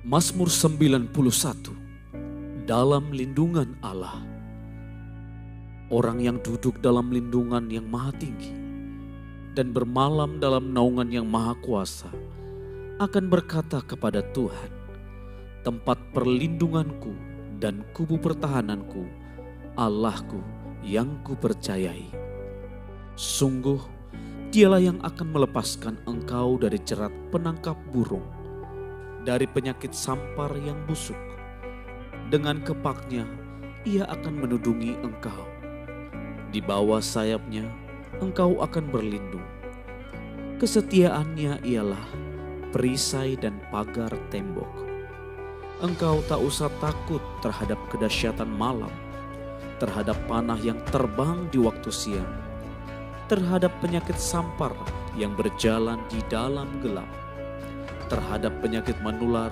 Mazmur 91. Dalam lindungan Allah. Orang yang duduk dalam lindungan yang maha tinggi dan bermalam dalam naungan yang maha kuasa akan berkata kepada Tuhan, tempat perlindunganku dan kubu pertahananku, Allahku yang kupercayai. Sungguh dialah yang akan melepaskan engkau dari jerat penangkap burung, dari penyakit sampar yang busuk. Dengan kepaknya ia akan menudungi engkau. Di bawah sayapnya engkau akan berlindung. Kesetiaannya ialah perisai dan pagar tembok. Engkau tak usah takut terhadap kedahsyatan malam, terhadap panah yang terbang di waktu siang, terhadap penyakit sampar yang berjalan di dalam gelap, terhadap penyakit menular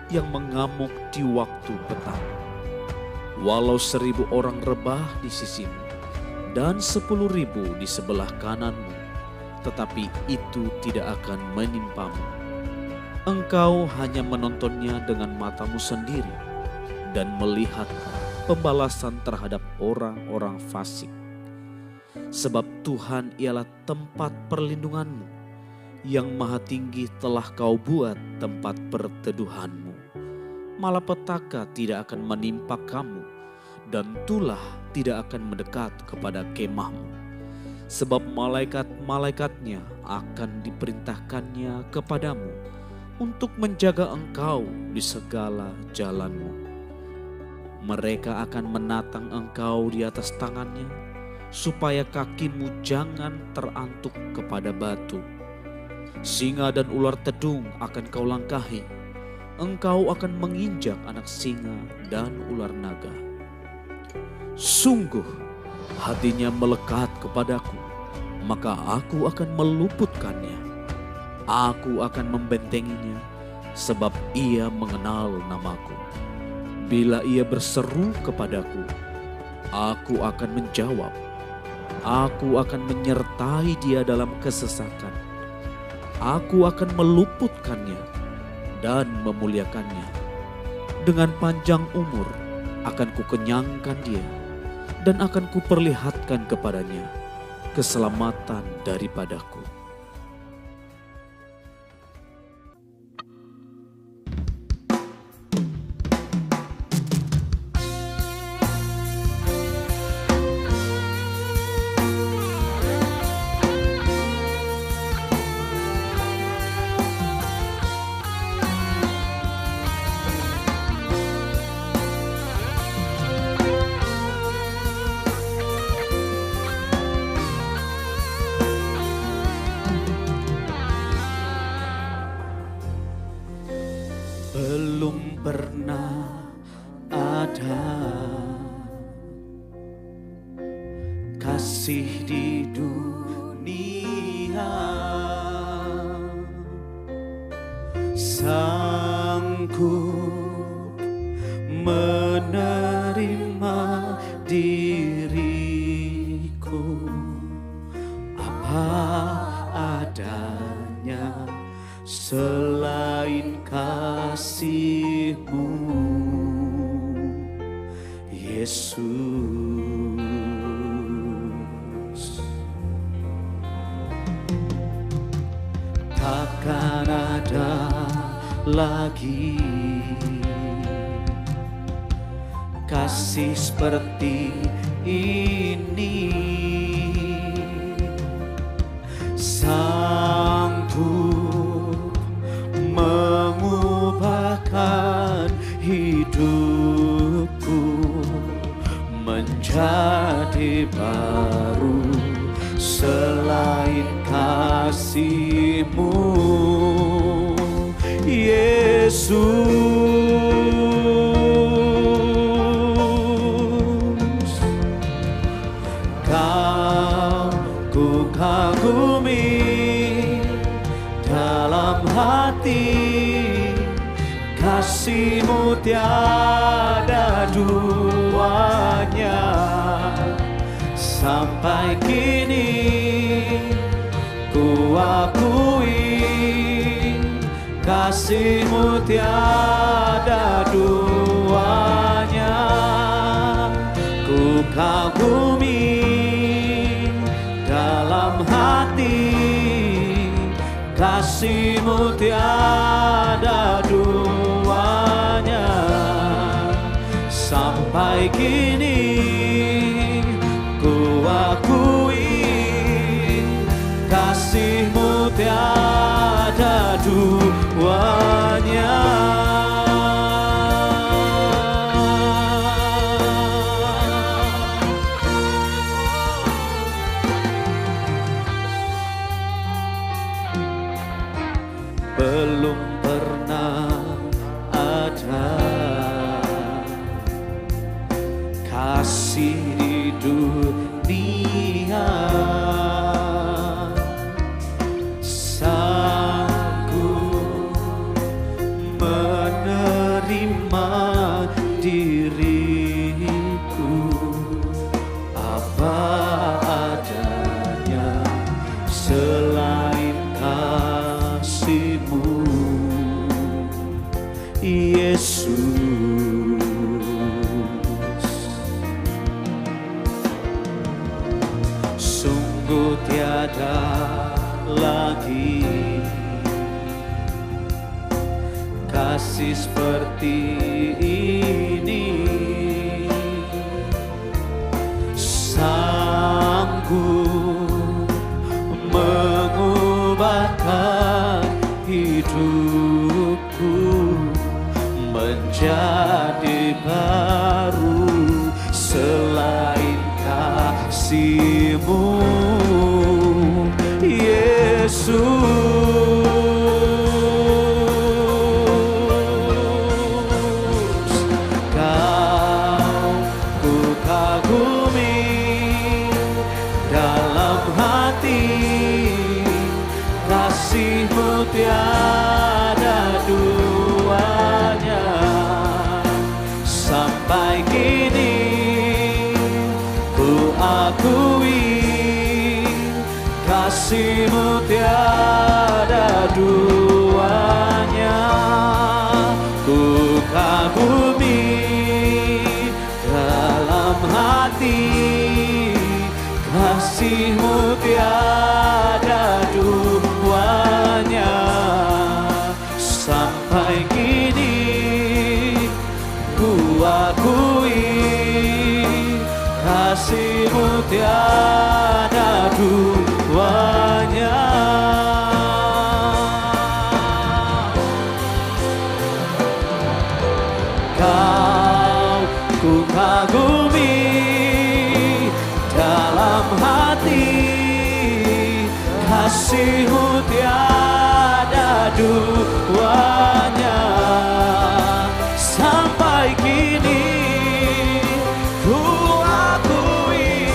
yang mengamuk di waktu petang. Walau 1.000 orang rebah di sisimu dan 10.000 di sebelah kananmu, tetapi itu tidak akan menimpamu. Engkau hanya menontonnya dengan matamu sendiri dan melihat pembalasan terhadap orang-orang fasik. Sebab Tuhan ialah tempat perlindunganmu, yang maha tinggi telah kau buat tempat perteduhanmu. Malapetaka tidak akan menimpa kamu, dan tulah tidak akan mendekat kepada kemahmu. Sebab malaikat-malaikatnya akan diperintahkannya kepadamu untuk menjaga engkau di segala jalanmu. Mereka akan menatang engkau di atas tangannya, supaya kakimu jangan terantuk kepada batu. Singa dan ular tedung akan kau langkahi. Engkau akan menginjak anak singa dan ular naga. Sungguh hatinya melekat kepadaku, maka aku akan meluputkannya. Aku akan membentenginya, sebab ia mengenal namaku. Bila ia berseru kepadaku, aku akan menjawab. Aku akan menyertai dia dalam kesesakan. Aku akan meluputkannya dan memuliakannya. Dengan panjang umur akan kukenyangkan dia, dan akan kuperlihatkan kepadanya keselamatan daripadaku. Belum pernah ada kasih di dunia sanggup menerima diriku apa adanya, selain kasih-Mu, Yesus. Takkan ada lagi kasih seperti ini, sanggup mengubahkan hidupku menjadi baru, selain kasih-Mu, Yesus. Kau ku kagumi dalam hati, kasih-Mu tiada duanya. Sampai kini ku akui kasih-Mu tiada duanya. Ku kagumi dalam hati, kasih-Mu tiada duanya. Sampai kini ku akui, kasih-Mu tiada duanya. Belum pernah ada kasih di dunia sanggup menerima diriku apa adanya. Selain kasih-Mu, Yesus. Sungguh tiada lagi kasih seperti ini, sanggup mengubahkan hidupku menjadi baru. Selain kasih-Mu, Yesus. Kau ku kagumi dalam hati, kasih-Mu tiada duanya. Sampai kini ku akui, kasih-Mu tiada duanya. Ku kagumi dalam hati, kasih-Mu tiada duanya. Sampai kini ku akui, kasih-Mu tiada duanya. Kau ku kagumi dalam hati, kasih-Mu tiada duanya. Sampai kini ku akui,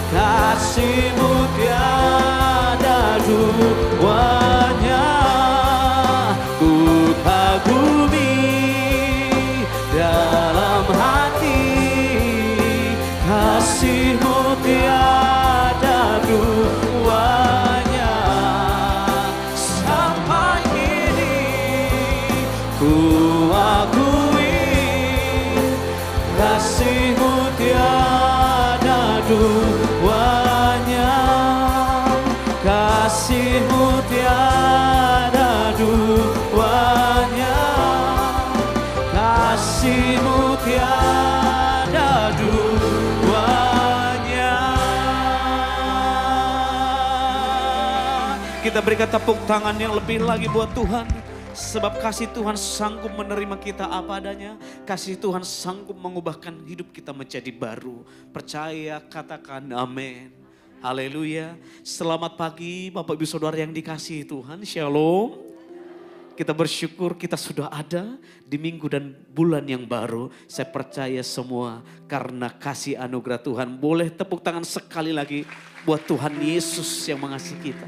kasih-Mu tiada duanya. Ku kagumi dalam hati, kasih-Mu tiada duanya. Sampai kini ku akui, kasih-Mu tiada duanya. Kasih-Mu tiada duanya. Kasih-Mu tiada duanya. Kita berikan tepuk tangan yang lebih lagi buat Tuhan. Sebab kasih Tuhan sanggup menerima kita apa adanya. Kasih Tuhan sanggup mengubahkan hidup kita menjadi baru. Percaya, katakan amin. Haleluya. Selamat pagi Bapak Ibu Saudara yang dikasihi Tuhan. Shalom. Kita bersyukur kita sudah ada di minggu dan bulan yang baru. Saya percaya semua karena kasih anugerah Tuhan. Boleh tepuk tangan sekali lagi buat Tuhan Yesus yang mengasihi kita.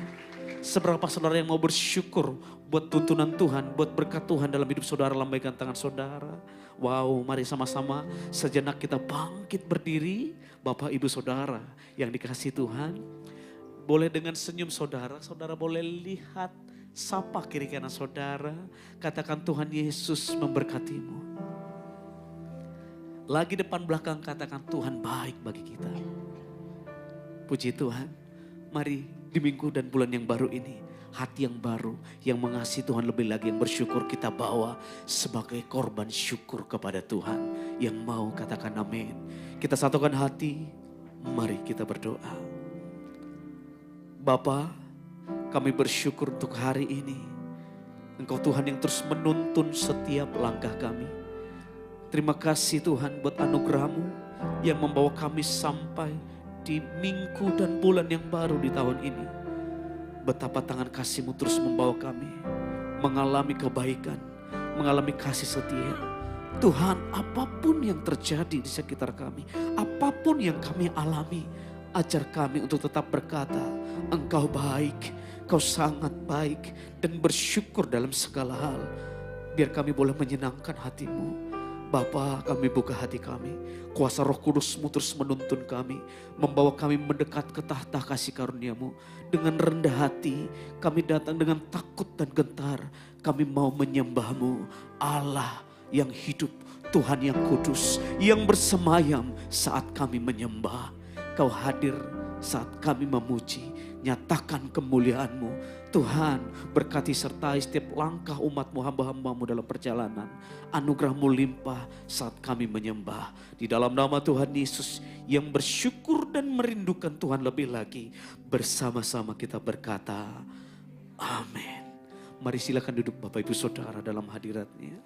Seberapa saudara yang mau bersyukur buat tuntunan Tuhan, buat berkat Tuhan dalam hidup saudara, lambaikan tangan saudara. Wow, mari sama-sama sejenak kita bangkit berdiri. Bapak Ibu Saudara yang dikasihi Tuhan. Boleh dengan senyum saudara, saudara boleh lihat Sapa kiri kanan saudara, katakan Tuhan Yesus memberkatimu. Lagi depan belakang katakan Tuhan baik bagi kita. Puji Tuhan, mari di minggu dan bulan yang baru ini, hati yang baru, yang mengasihi Tuhan lebih lagi, yang bersyukur kita bawa sebagai korban syukur kepada Tuhan. Yang mau katakan amin. Kita satukan hati, mari kita berdoa. Bapa, kami bersyukur untuk hari ini. Engkau Tuhan yang terus menuntun setiap langkah kami. Terima kasih Tuhan buat anugerah-Mu yang membawa kami sampai di minggu dan bulan yang baru di tahun ini. Betapa tangan kasih-Mu terus membawa kami mengalami kebaikan, mengalami kasih setia. Tuhan, apapun yang terjadi di sekitar kami, apapun yang kami alami, ajar kami untuk tetap berkata, Engkau baik, Engkau sangat baik, dan bersyukur dalam segala hal. Biar kami boleh menyenangkan hati-Mu. Bapa, kami buka hati kami. Kuasa Roh Kudus-Mu terus menuntun kami. Membawa kami mendekat ke tahta kasih karunia-Mu. Dengan rendah hati, kami datang dengan takut dan gentar. Kami mau menyembah-Mu, Allah yang hidup, Tuhan yang kudus, yang bersemayam saat kami menyembah. Kau hadir saat kami memuji. Nyatakan kemuliaan-Mu. Tuhan, berkati sertai setiap langkah umat-Mu, hamba-hamba-Mu dalam perjalanan. Anugerah-Mu limpah saat kami menyembah. Di dalam nama Tuhan Yesus yang bersyukur dan merindukan Tuhan lebih lagi. Bersama-sama kita berkata, amin. Mari silakan duduk Bapak Ibu Saudara dalam hadirat-Nya.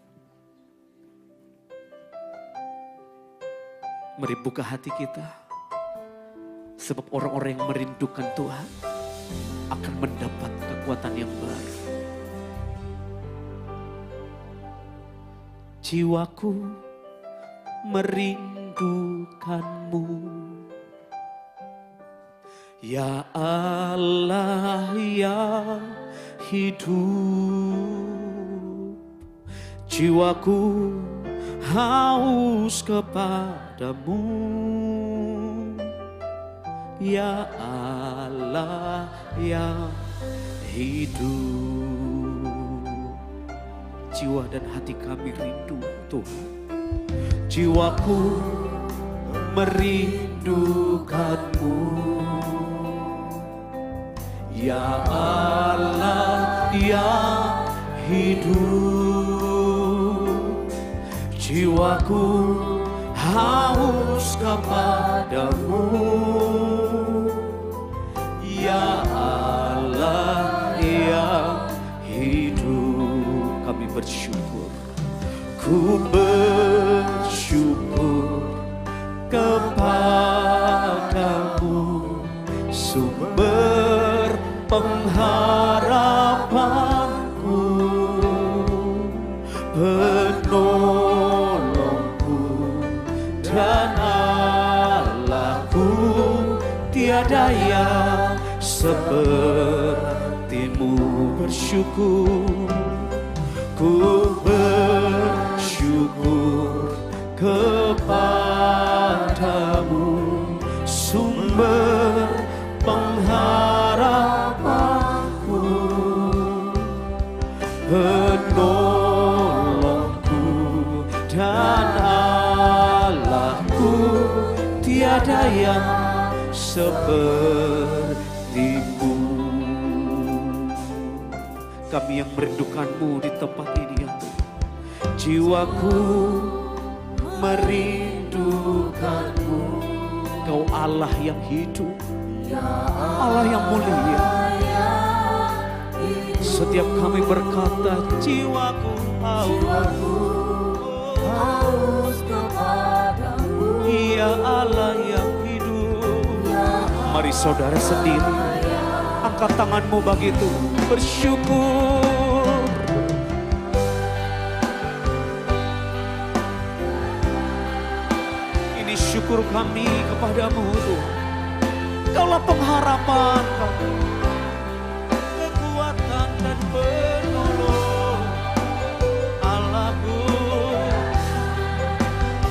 Mari buka hati kita. Sebab orang-orang yang merindukan Tuhan akan mendapat kekuatan yang baru. Jiwaku merindukan-Mu, ya Allah yang hidup. Jiwaku haus kepadamu, ya Allah yang hidup. Jiwa dan hati kami rindu Tuhan. Jiwaku merindukan-Mu, ya Allah yang hidup. Jiwaku haus kepadamu, ya Allah yang hidup. Kami bersyukur, ku bersyukur kepadamu, sumber pengharapanku, penolongku dan Allahku. Tiada yang seperti-Mu. Bersyukur, ku bersyukur kepadamu, sumber pengharapanku, penolongku dan Allahku. Tiada yang seperti-Mu. Kami yang merindukan-Mu di tempat ini ya Tuhan. Jiwaku merindukan-Mu, Kau Allah yang hidup, Allah yang mulia. Setiap kami berkata, jiwaku haus kepadamu, ya Allah yang hidup. Mari saudara sendiri angkat tanganmu begitu, bersyukur. Ini syukur kami kepadamu Tuhan. Kaulah pengharapan kami, kekuatan dan penolong. Allahku,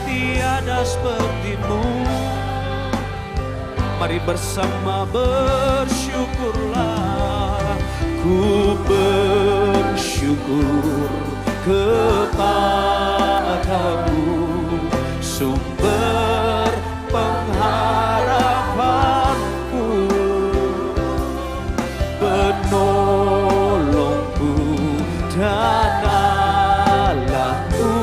tiada seperti-Mu. Mari bersama bersyukurlah. ku bersyukur kepadamu, sumber pengharapanku, penolongku dan Allahku,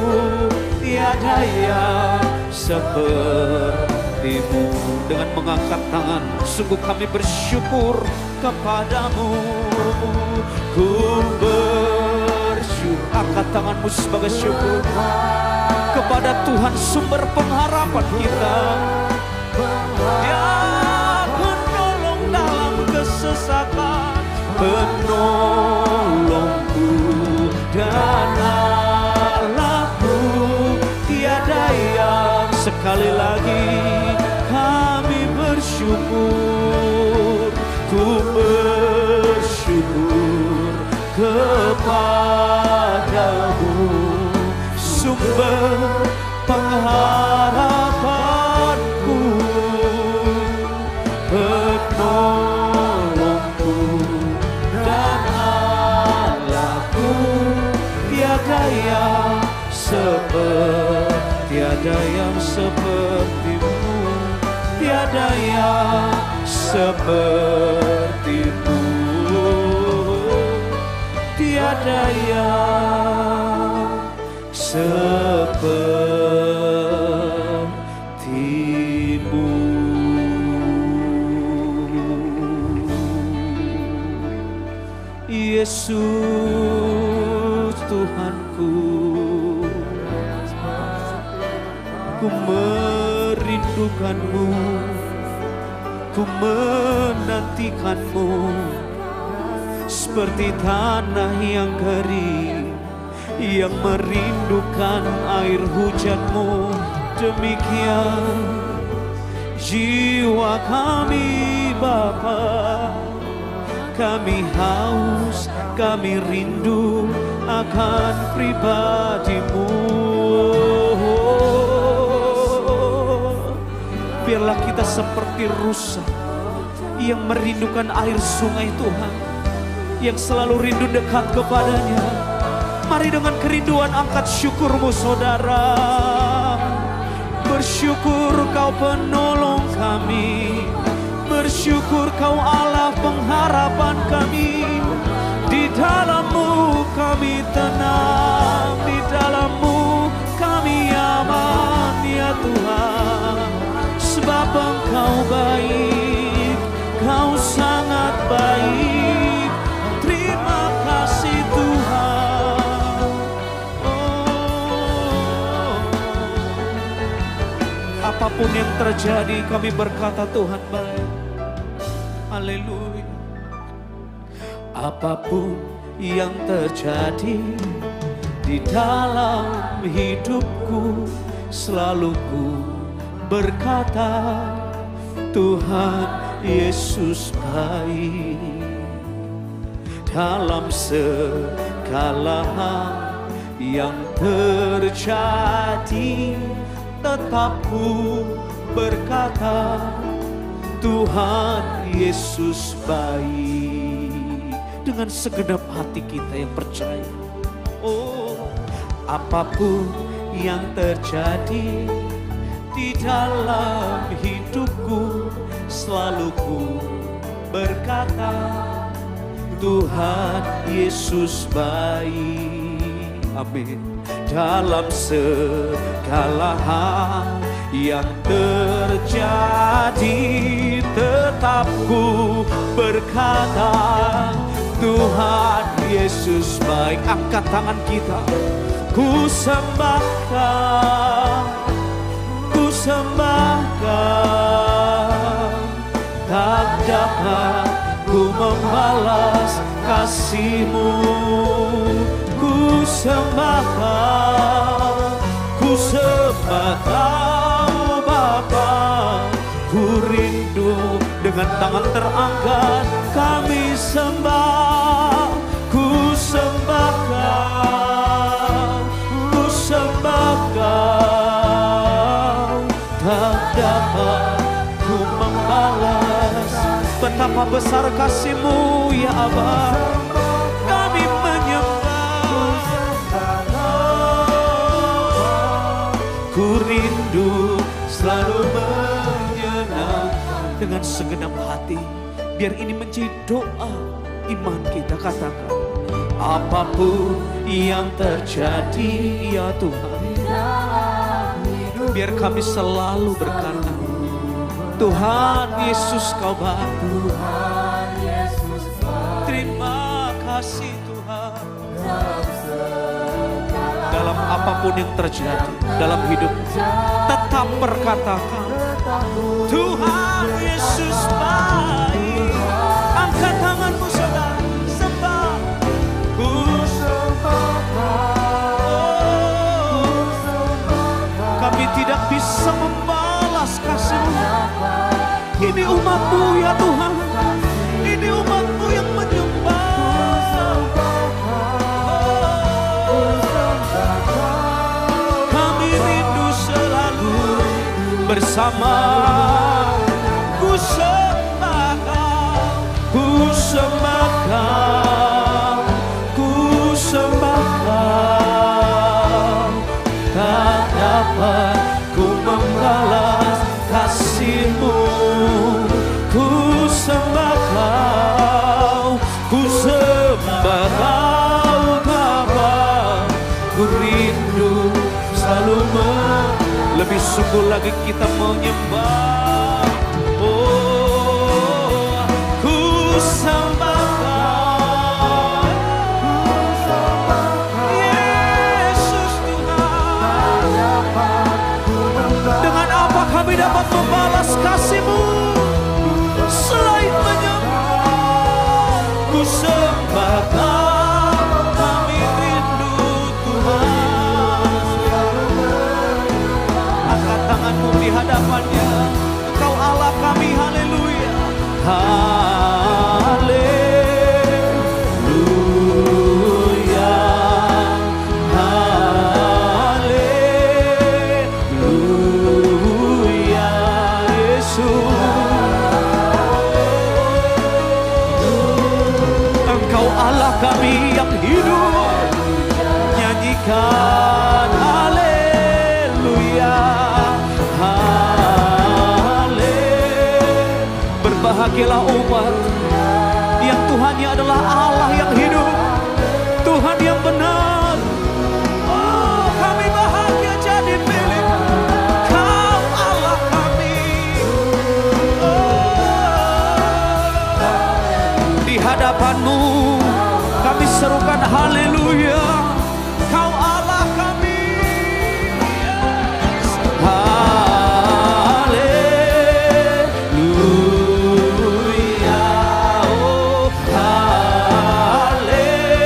tiada yang sepertimu. Dengan mengangkat tangan, sungguh kami bersyukur kepadamu. Ku bersyukur, angkat tanganmu sebagai syukur kepada Tuhan sumber pengharapan kita. Dia penolong dalam kesesakan, penolongku dan Allahku, tiada yang. Sekali lagi kami bersyukur, ku bersyukur kepadamu, sumber pengharapanku, penolongku dan Allahku, tiada yang tiada yang sepertimu, tiada yang sepertimu, tiada yang sepertimu. Yesus Tuhanku, ku merindukanmu, ku menantikanmu, seperti tanah yang kering yang merindukan air hujanmu. Demikian jiwa kami Bapa, kami haus, kami rindu akan pribadimu. Biarlah kita seperti rusa yang merindukan air sungai Tuhan, yang selalu rindu dekat kepadanya. Mari dengan kerinduan angkat syukurmu saudara. Bersyukur kau penolong kami, bersyukur kau Allah pengharapan kami. Di dalammu kami tenang, di dalammu kami aman ya Tuhan. Sebab Engkau baik, Kau sangat baik. Terima kasih Tuhan. Apapun yang terjadi kami berkata Tuhan baik. Haleluya. Apapun yang terjadi di dalam hidupku, selalu ku berkata Tuhan Yesus baik. Dalam segala hal yang terjadi, tetap ku berkata Tuhan Yesus baik. Dengan segenap hati kita yang percaya, oh, apapun yang terjadi di dalam hidupku, selalu ku berkata Tuhan Yesus baik. Amin. Dalam segala hal yang terjadi, tetap ku berkata Tuhan Yesus baik. Angkat tangan kita, ku sembahkan, ku sembahkan. Tak dapat ku membalas kasih-Mu. Ku sembahkan, ku sembahkan Bapa. Ku rindu dengan tangan terangkat kami sembah. Ku sembahkan, ku sembahkan. Tak dapat ku membalas betapa besar kasih-Mu ya Abah. rindu selalu menyenangkan. Dengan segenap hati, biar ini menjadi doa iman kita. Katakan, apapun yang terjadi ya Tuhan, biar kami selalu berkata, Tuhan Yesus Kau baik. Terima kasih Tuhan. Dalam apapun yang terjadi dalam hidup, tetap berkatakan, Tuhan Yesus baik. Angkat tanganmu saudara, sembah. Kami tidak bisa membalas kasih-Mu. Ini umat-Mu ya Tuhan. Ini umat-Mu yang menyembah. Kami rindu selalu bersama. Ku sembah Kau, ku sembah Kau, ku sembah Kau. Tak dapat ku membalas kasih-Mu. Ku sembah Kau, ku sembah Kau Bapa. Ku rindu selalu lebih sungguh lagi kita menyembah. Oh, ku sembah Kau, Yesus Tuhan. Dengan apa kami dapat membalas kasih-Mu selain menyembah? Ku sembah Kau, kami rindu Tuhan. Angkat tanganmu di hadapannya, Engkau Allah kami, haleluya. Haleluya, haleluya, Yesus. Engkau Allah kami yang hidup, nyanyikan haleluya, haleluya. Berbahagialah umat yang Tuhannya adalah Allah yang hidup, Tuhan yang benar. Oh, kami bahagia jadi milik Kau Allah kami. Di hadapan-Mu kami serukan haleluya, Kau Allah kami. Haleluya, oh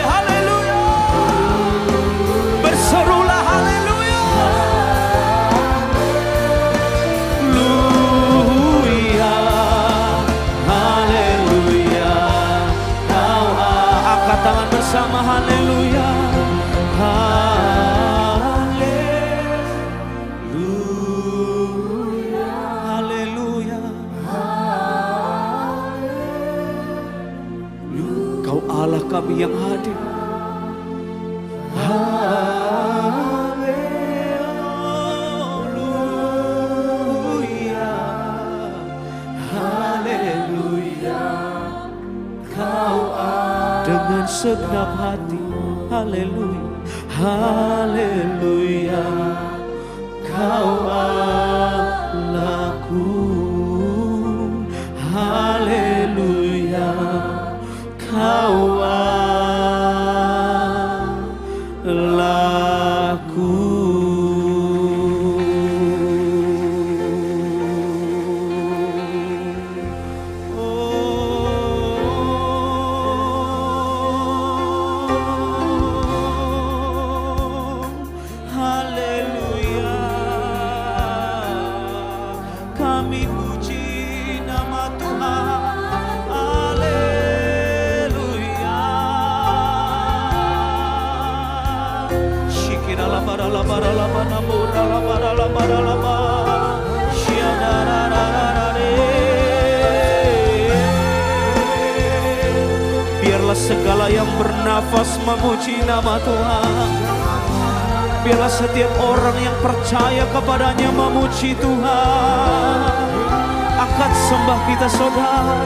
haleluya. Berserulah haleluya, haleluya, haleluya. Kau angkat tangan bersama, haleluya, haleluya, haleluya. Kau Allah kami yang hadir. Haleluya, haleluya. Kau dengan segenap hati, haleluya, haleluya. Kau Allahku, haleluya. Kau Allahku. Biarlah segala yang bernafas memuji nama Tuhan. Biarlah setiap orang yang percaya kepadanya memuji Tuhan. Angkat sembah kita saudara,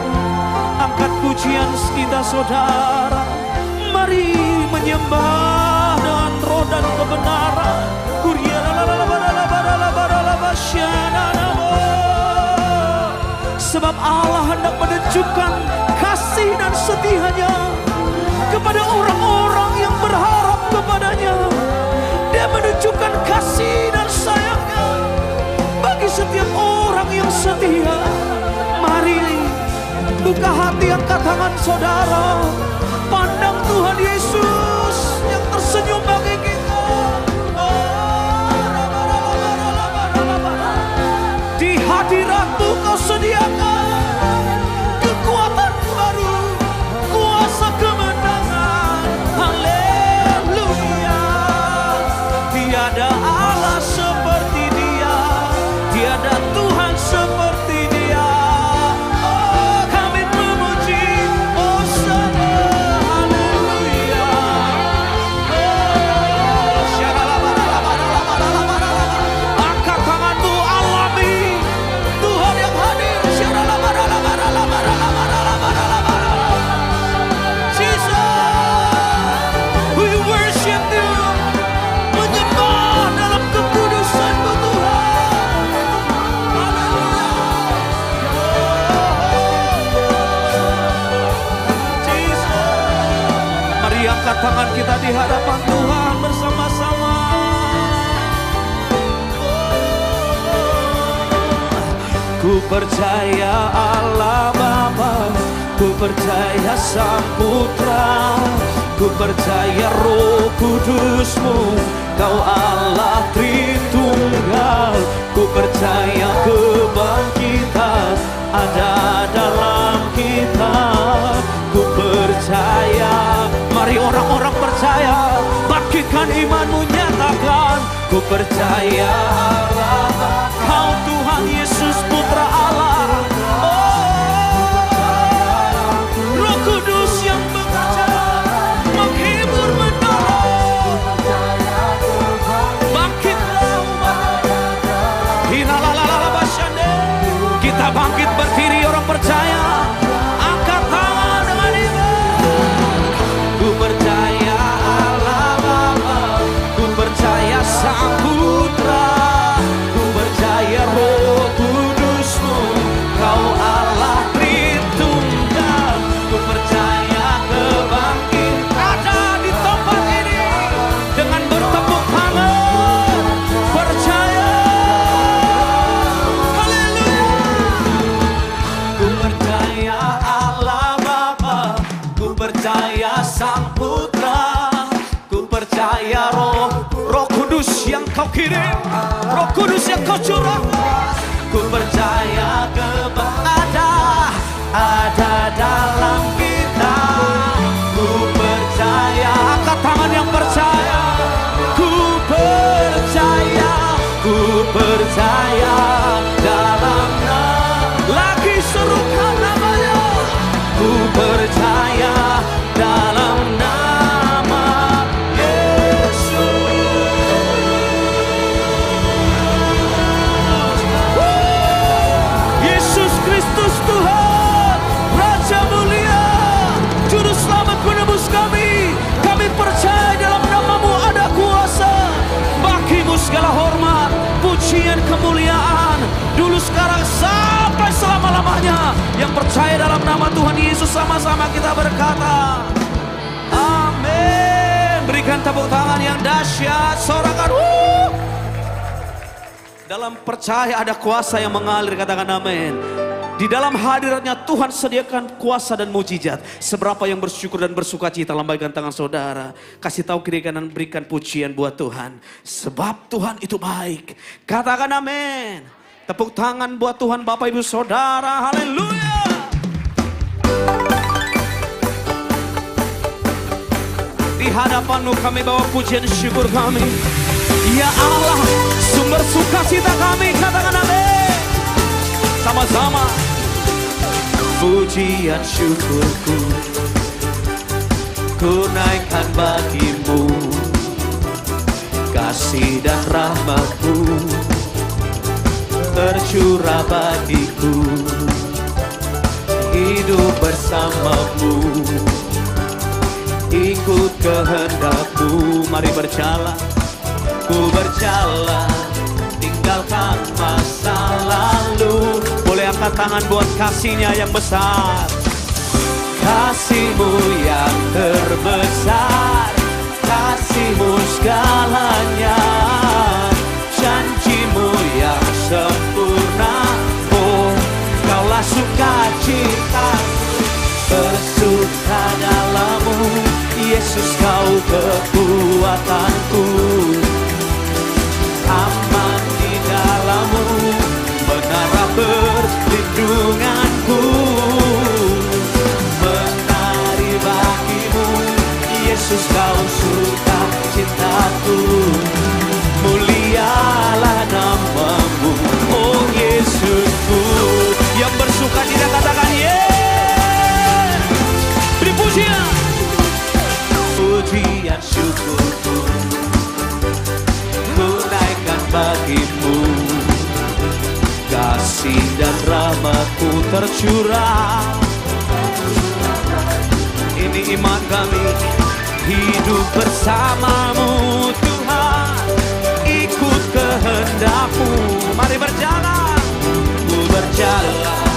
angkat pujian kita saudara. Mari menyembah dengan roh dan kebenaran. Sebab Allah hendak menunjukkan kasih dan setia-Nya kepada orang-orang yang berharap kepadanya. Dia menunjukkan kasih dan sayangnya bagi setiap orang yang setia. Mari buka hati, angkat tangan saudara, pandang Tuhan Yesus yang tersenyum bagi kita. Di hadirat-Mu Kau sediakan kekuatan baru, kuasa kemenangan. Haleluya. Tiada Allah seperti Dia, tiada Tuhan seperti Dia. Oh, kami memuji, oh sama, haleluya. Angkat tanganmu, alami Tuhan yang hadir. Jesus, we worship You. Menyembah dalam kekudusan-Mu Tuhan. Jesus, mari angkat tangan kita di hadapan Tuhan bersama-sama. Ku percaya Allah Bapa, ku percaya Sang Putra, ku percaya Roh Kudus-Mu, Kau Allah Tritunggal. Ku percaya kebangkitan ada dalam kita. Ku percaya, mari orang-orang percaya, bangkitkan imanmu, nyatakan. Ku percaya Allah, Kau Tuhan Yesus Putra Allah. Oh, Roh Kudus yang bekerja, menghibur, menolong. Bangkitlah umat. Kita bangkit berdiri, orang percaya. Angkat tangan dengan iman. Ku percaya Allah Bapa, ku percaya Sang Putra, ku percaya Roh Kudus-Mu, Kau Allah Tritunggal. Ku percaya kebangkitan ada di tempat ini. Dengan bertepuk tangan percaya. Haleluya. Ku percaya Allah Bapa, ku percaya Sang Putra, ku percaya Roh Kudus yang Kau kirim, Roh Kudus yang Kau curahkan. Ku percaya ada dalam kita. Ku percaya, angkat tangan yang percaya. Ku percaya dalam lagi serukan namanya. Ku percaya dalam nama Yesus. Yesus Kristus Tuhan, Raja mulia, Juru Selamat penebus kami. Kami percaya dalam nama-Mu ada kuasa. Bagi-Mu segala hormat, pujian, kemuliaan, dulu, sekarang, sampai selama-lamanya. Yang percaya dalam nama Tuhan Yesus, sama-sama kita berkata amin. Berikan tepuk tangan yang dahsyat, sorakan. Dalam percaya ada kuasa yang mengalir, katakan amin. Di dalam hadiratnya Tuhan sediakan kuasa dan mujizat. Seberapa yang bersyukur dan bersuka cita, lambaikan tangan saudara. Kasih tahu kiri kanan, berikan pujian buat Tuhan. Sebab Tuhan itu baik. Katakan amin. Tepuk tangan buat Tuhan Bapak Ibu Saudara. Haleluya. Di hadapan-Mu kami bawa pujian syukur kami. Ya Allah, sumber sukacita kami. Katakan amin. Sama-sama. Pujian syukurku ku naikkan bagi-Mu. kasih dan rahmat-Mu tercurah bagiku. Hidup bersama-Mu, ikut kehendak-Mu. Mari berjalan, ku berjalan, tinggalkan masa lalu. Boleh angkat tangan buat kasih-Nya yang besar. Kasih-Mu yang terbesar, kasih-Mu segalanya, janji-Mu yang sempurna. Oh, Kaulah sukacitaku, bersuka dalam-Mu, Yesus Kau kekuatanku. Aman di dalam-Mu, menara perlindunganku. Menari bagi-Mu, Yesus Kau sukacitaku. Mulialah nama-Mu, oh Yesusku. Yang bersuka cita katakan yeah. Beri pujian, pujian syukurku ku naikkan bagi-Mu. Kasih dan rahmat-Mu tercurah. Ini iman kami, hidup bersama-Mu Tuhan, ikut kehendak-Mu. Mari berjalan, ku berjalan,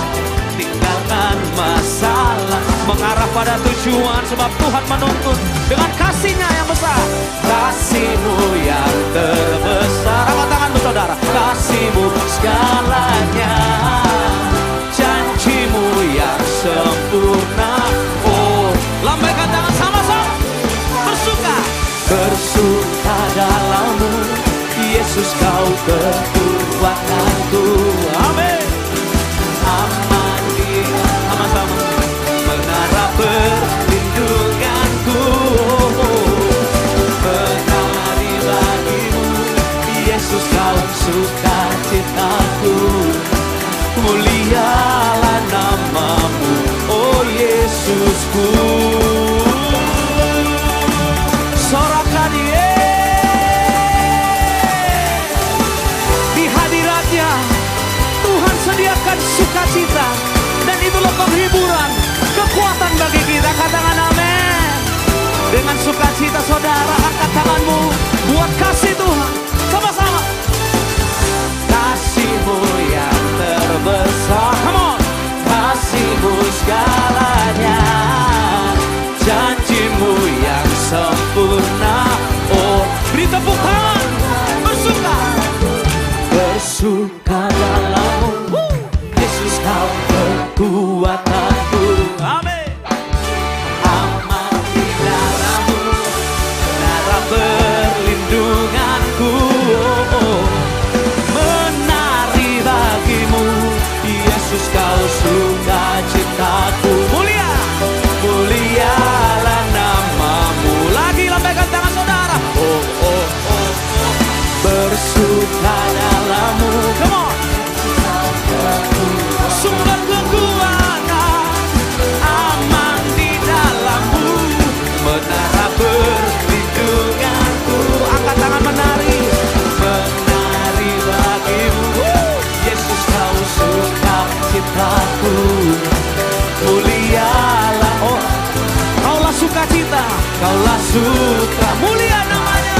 tinggalkan masalah, mengarah pada tujuan, sebab Tuhan menuntun dengan kasih-Nya yang besar. Kasih-Mu yang terbesar, angkat tanganmu saudara. Kasih-Mu segalanya, janji-Mu yang sempurna. Oh, lambaikan tangan sama-sama, bersuka, bersuka dalam-Mu, Yesus Kau kekuatanku. Amin. Aman di sama-sama, menara perlindunganku. Menari bagi-Mu, Yesus Kau sukacitaku. Mulialah nama-Mu, oh Yesusku. Sorakan di hadirat-Nya Tuhan sediakan sukacita, dan itulah penghiburan, kekuatan bagi kita. Katakan amin. Dengan sukacita saudara, angkat tanganmu buat kasih Tuhan sama-sama. Kasih-Mu yang terbesar, come on. Kasih-Mu segalanya, janji-Mu yang sempurna. Oh, beri tepuk tangan, bersuka, bersuka dalam-Mu, Yesus Kau kekuatanku. Amin. Aman di dalam-Mu, menara perlindunganku. Menari bagi-Mu, Yesus Kau sukacitaku. Mulia, mulialah nama-Mu. Lagi lambaikan tangan saudara. Oh, oh, oh, oh. Bersuka dalam-Mu, come on. Sumber kekuatan, aman di dalam-Mu, menara perlindunganku. Angkat tangan menari, menari bagi-Mu, Yesus Kau sukacitaku. Mulialah, oh Kaulah sukacita, Kaulah suka, mulia namanya.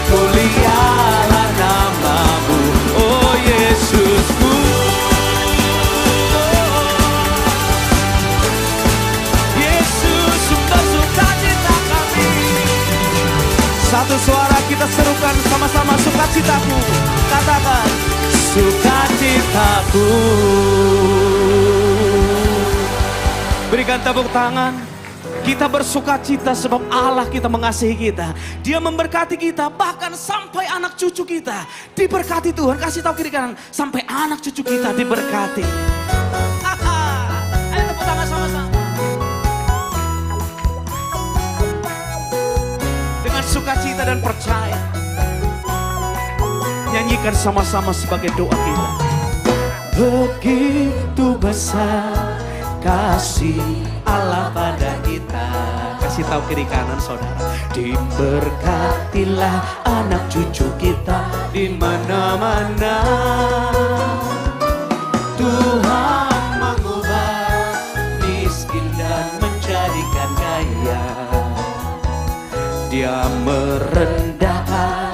Mulialah nama-Mu, oh Yesusku. Yesus sumber sukacita kami. Satu suara kita serukan sama-sama, sukacitaku. Katakan, sukacitaku. Berikan tepuk tangan. Kita bersukacita sebab Allah kita mengasihi kita. Dia memberkati kita, bahkan sampai anak cucu kita diberkati Tuhan. Kasih tahu kiri kanan, sampai anak cucu kita diberkati. Ayo tepuk tangan sama-sama. Dengan sukacita dan percaya, nyanyikan sama-sama sebagai doa kita. Begitu besar kasih Allah pada kita. Kasih tahu kiri kanan saudara. Diberkatilah anak cucu kita di mana-mana. Tuhan mengubah miskin dan menjadikan kaya. Dia merendahkan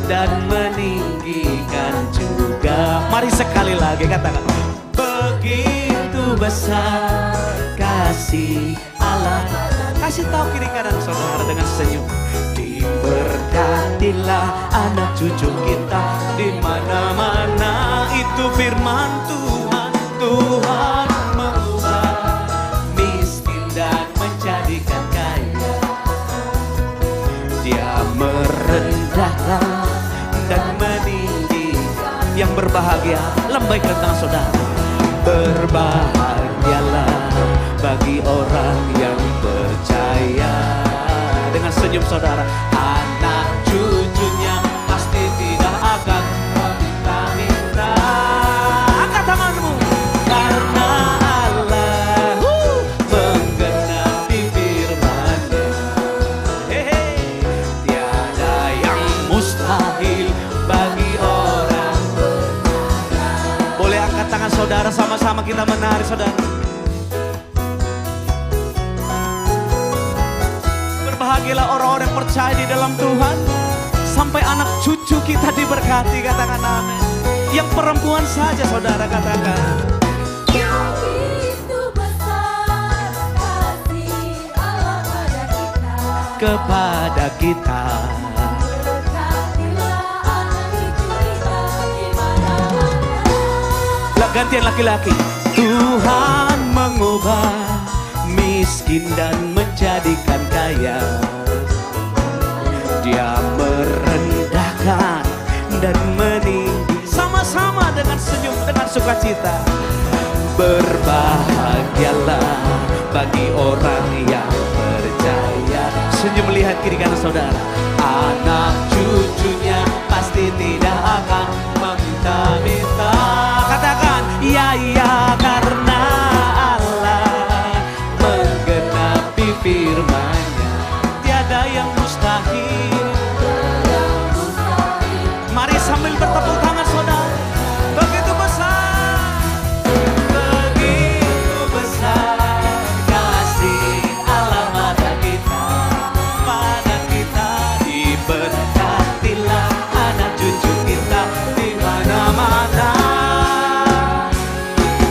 dan meninggikan juga. Mari sekali lagi katakan. Begitu besar kasih Allah. Kasih tahu kiri kanan saudara dengan senyum. Diberkatilah anak cucu kita di mana-mana. Itu firman Tuhan. Tuhan mengubah miskin dan menjadikan kaya. Dia merendahkan dan meninggikan. Yang berbahagia, lambaikan tangan saudara. Berbahagialah bagi orang yang percaya. Dengan senyum saudara. Anak cucunya pasti tidak akan meminta-minta. Angkat tanganmu. Karena Allah menggenapi firman-Nya. Tiada yang mustahil bagi orang. Boleh angkat tangan saudara, sama-sama kita menari saudara. Berbahagialah orang-orang yang percaya di dalam Tuhan. Sampai anak cucu kita diberkati, katakan amin. Yang perempuan saja saudara katakan. Begitu besar kasih Allah pada kita. Kepada kita. Berkatilah anak cucu kita di mana-mana. Lah gantian laki-laki. Tuhan mengubah miskin dan menjadikan kaya. Dia merendahkan dan meninggi. Sama-sama dengan senyum, dengan sukacita. Berbahagialah bagi orang yang percaya. Senyum melihat kiri kanan saudara. Anak cucunya pasti tidak akan meminta-minta. Katakan, ya karena Allah menggenapi firman-Nya. Tiada yang mustahil. Mari sambil bertepuk tangan saudara. Begitu besar. Begitu besar kasih Allah pada kita. Pada kita diberkatilah anak cucu kita di mana-mana.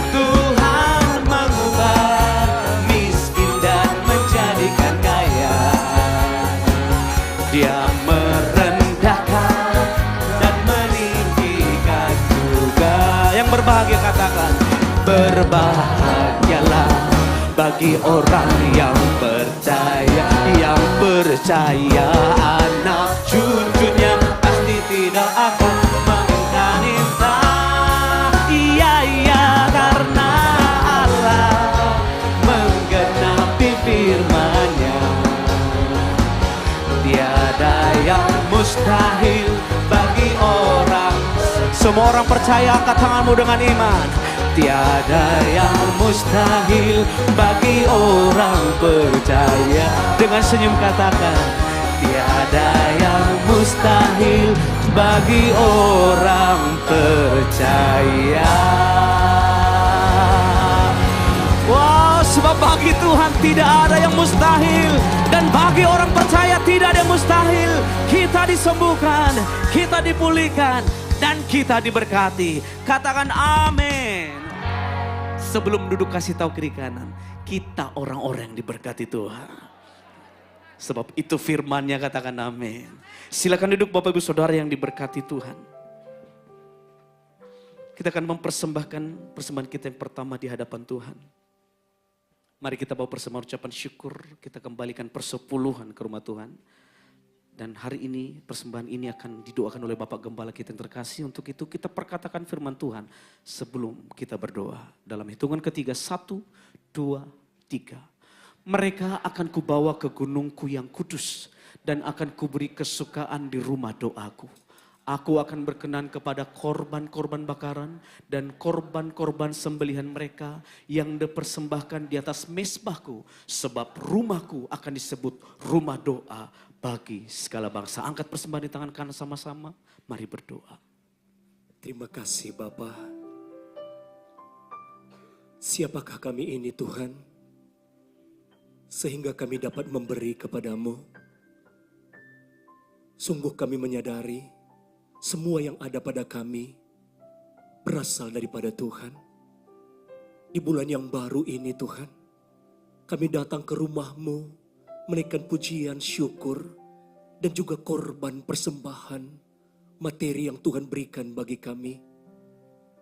Tuhan mengubah miskin dan menjadikan kaya. Dia merendahkan dan meninggikan juga. Yang berbahagia katakan. Berbahagialah bagi orang yang percaya. Yang percaya anak cucunya pasti tidak akan meminta-minta. Iya karena Allah menggenapi firman-Nya. Tiada yang mustahil bagi orang. Semua orang percaya, angkat tanganmu dengan iman. Tiada yang mustahil bagi orang percaya. Dengan senyum katakan. Tiada yang mustahil bagi orang percaya. Wow, sebab bagi Tuhan tidak ada yang mustahil. Dan bagi orang percaya tidak ada yang mustahil. Kita disembuhkan, kita dipulihkan, dan kita diberkati. Katakan amin. Sebelum duduk kasih tahu kiri kanan. Kita orang-orang yang diberkati Tuhan. Sebab itu firman-Nya, katakan amin. Silakan duduk Bapak Ibu Saudara yang diberkati Tuhan. Kita akan mempersembahkan persembahan kita yang pertama di hadapan Tuhan. Mari kita bawa persembahan ucapan syukur. Kita kembalikan persepuluhan ke rumah Tuhan. Dan hari ini persembahan ini akan didoakan oleh Bapak Gembala kita yang terkasih. Untuk itu kita perkatakan firman Tuhan sebelum kita berdoa. Dalam hitungan ketiga, 1, 2, 3. Mereka akan kubawa ke gunungku yang kudus. Dan akan kuberi kesukaan di rumah doaku. Aku akan berkenan kepada korban-korban bakaran dan korban-korban sembelihan mereka yang dipersembahkan di atas mezbahku. Sebab rumahku akan disebut rumah doa bagi segala bangsa. Angkat persembahan di tangan kanan sama-sama. Mari berdoa. Terima kasih Bapa. Siapakah kami ini Tuhan? Sehingga kami dapat memberi kepadamu. Sungguh kami menyadari semua yang ada pada kami berasal daripada Tuhan. Di bulan yang baru ini Tuhan, kami datang ke rumah-Mu menaikkan pujian, syukur, dan juga korban persembahan materi yang Tuhan berikan bagi kami.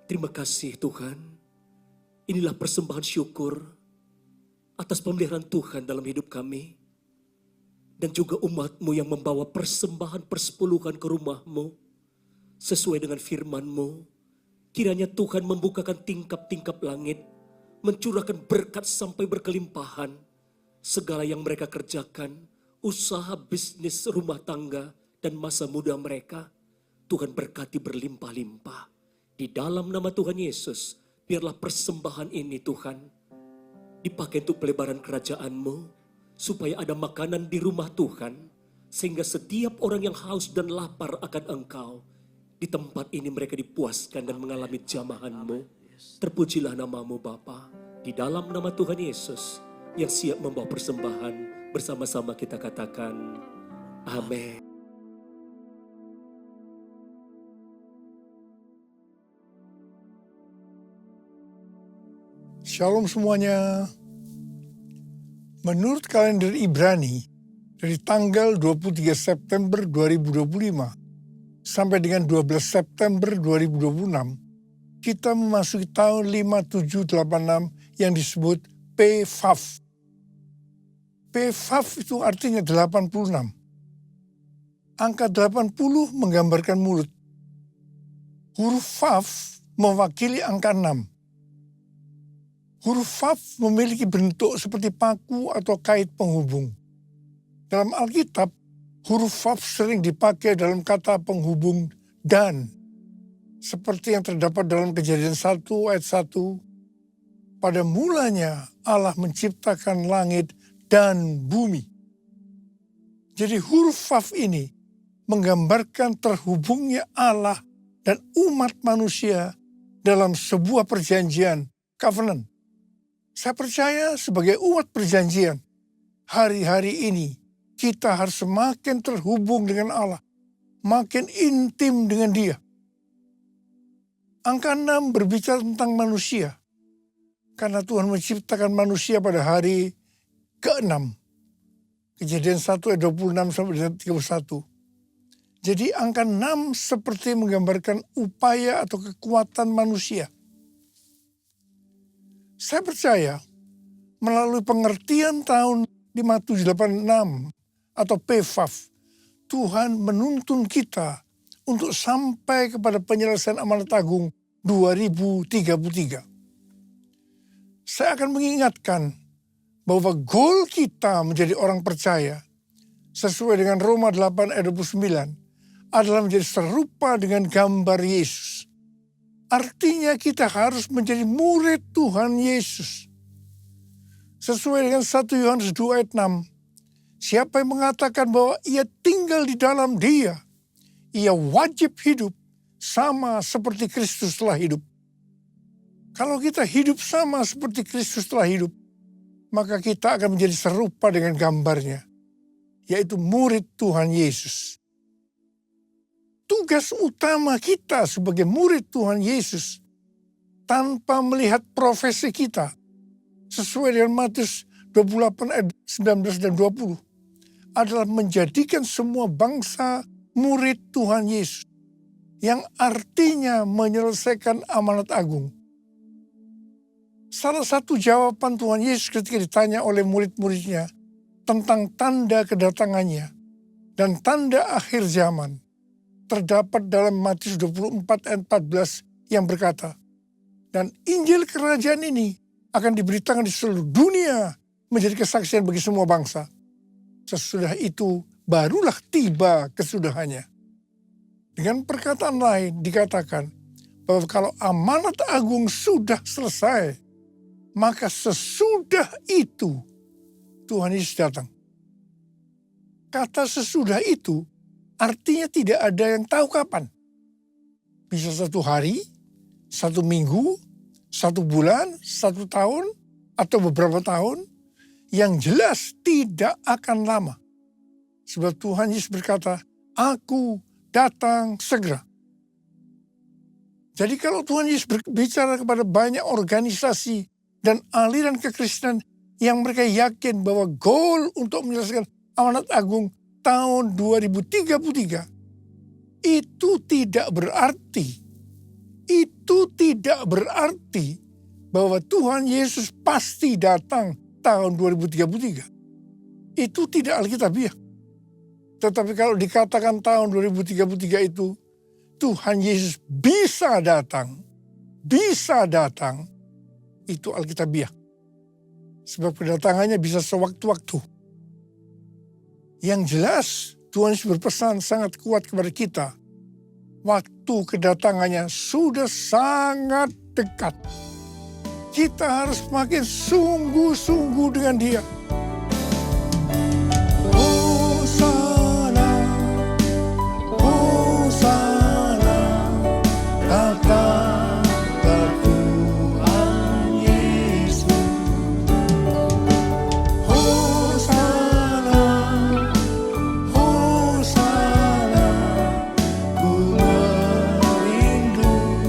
Terima kasih Tuhan. Inilah persembahan syukur atas pemeliharaan Tuhan dalam hidup kami. Dan juga umat-Mu yang membawa persembahan persepuluhan ke rumah-Mu. Sesuai dengan firman-Mu, kiranya Tuhan membukakan tingkap-tingkap langit, mencurahkan berkat sampai berkelimpahan. Segala yang mereka kerjakan, usaha, bisnis, rumah tangga, dan masa muda mereka, Tuhan berkati berlimpah-limpah. Di dalam nama Tuhan Yesus, biarlah persembahan ini Tuhan, dipakai untuk pelebaran kerajaan-Mu, supaya ada makanan di rumah Tuhan, sehingga setiap orang yang haus dan lapar akan Engkau, di tempat ini mereka dipuaskan dan mengalami jamahan-Mu. Terpujilah nama-Mu Bapa. Di dalam nama Tuhan Yesus yang siap membawa persembahan, bersama-sama kita katakan amin. Shalom semuanya. Menurut kalender Ibrani, dari tanggal 23 September 2025 sampai dengan 12 September 2026, kita memasuki tahun 5786 yang disebut PFAF. PFAF itu artinya 86. Angka 80 menggambarkan mulut. Huruf FAF mewakili angka 6. Huruf FAF memiliki bentuk seperti paku atau kait penghubung. Dalam Alkitab, huruf FAF sering dipakai dalam kata penghubung dan. Seperti yang terdapat dalam Kejadian 1 ayat 1. Pada mulanya Allah menciptakan langit dan bumi. Jadi huruf FAF ini menggambarkan terhubungnya Allah dan umat manusia dalam sebuah perjanjian, covenant. Saya percaya sebagai umat perjanjian, hari-hari ini kita harus semakin terhubung dengan Allah, makin intim dengan Dia. Angka 6 berbicara tentang manusia, karena Tuhan menciptakan manusia pada hari ke-6. Kejadian 1 ayat 26 sampai 31. Jadi angka 6 seperti menggambarkan upaya atau kekuatan manusia. Saya percaya melalui pengertian tahun 5786 atau PFAF, Tuhan menuntun kita untuk sampai kepada penyelesaian amanat agung 2033. Saya akan mengingatkan bahwa goal kita menjadi orang percaya sesuai dengan Roma 8 ayat 29 adalah menjadi serupa dengan gambar Yesus. Artinya kita harus menjadi murid Tuhan Yesus. Sesuai dengan 1 Yohanes 2 ayat 6. Siapa yang mengatakan bahwa ia tinggal di dalam Dia, ia wajib hidup sama seperti Kristus telah hidup. Kalau kita hidup sama seperti Kristus telah hidup, maka kita akan menjadi serupa dengan gambarnya, yaitu murid Tuhan Yesus. Tugas utama kita sebagai murid Tuhan Yesus, tanpa melihat profesi kita, sesuai dengan Matius 28 ayat 19 dan 20, adalah menjadikan semua bangsa murid Tuhan Yesus, yang artinya menyelesaikan amanat agung. Salah satu jawaban Tuhan Yesus ketika ditanya oleh murid-muridnya tentang tanda kedatangannya dan tanda akhir zaman, terdapat dalam Matius 24 ayat 14 yang berkata, dan Injil kerajaan ini akan diberitakan di seluruh dunia menjadi kesaksian bagi semua bangsa. Sesudah itu barulah tiba kesudahannya. Dengan perkataan lain dikatakan bahwa kalau amanat agung sudah selesai, maka sesudah itu Tuhan Yesus datang. Kata sesudah itu artinya tidak ada yang tahu kapan. Bisa 1 hari, 1 minggu, 1 bulan, 1 tahun, atau beberapa tahun. Yang jelas tidak akan lama. Sebab Tuhan Yesus berkata, aku datang segera. Jadi kalau Tuhan Yesus berbicara kepada banyak organisasi dan aliran kekristenan yang mereka yakin bahwa goal untuk menyelesaikan amanat agung tahun 2033, itu tidak berarti bahwa Tuhan Yesus pasti datang tahun 2033. Itu tidak alkitabiah. Tetapi kalau dikatakan tahun 2033 itu Tuhan Yesus bisa datang, itu alkitabiah. Sebab kedatangannya bisa sewaktu-waktu. Yang jelas Tuhan Yesus berpesan sangat kuat kepada kita. Waktu kedatangannya sudah sangat dekat. Kita harus makin sungguh-sungguh dengan Dia. Hosana, Hosana, datanglah Tuhan Yesus. Hosana, Hosana, ku merindukanmu.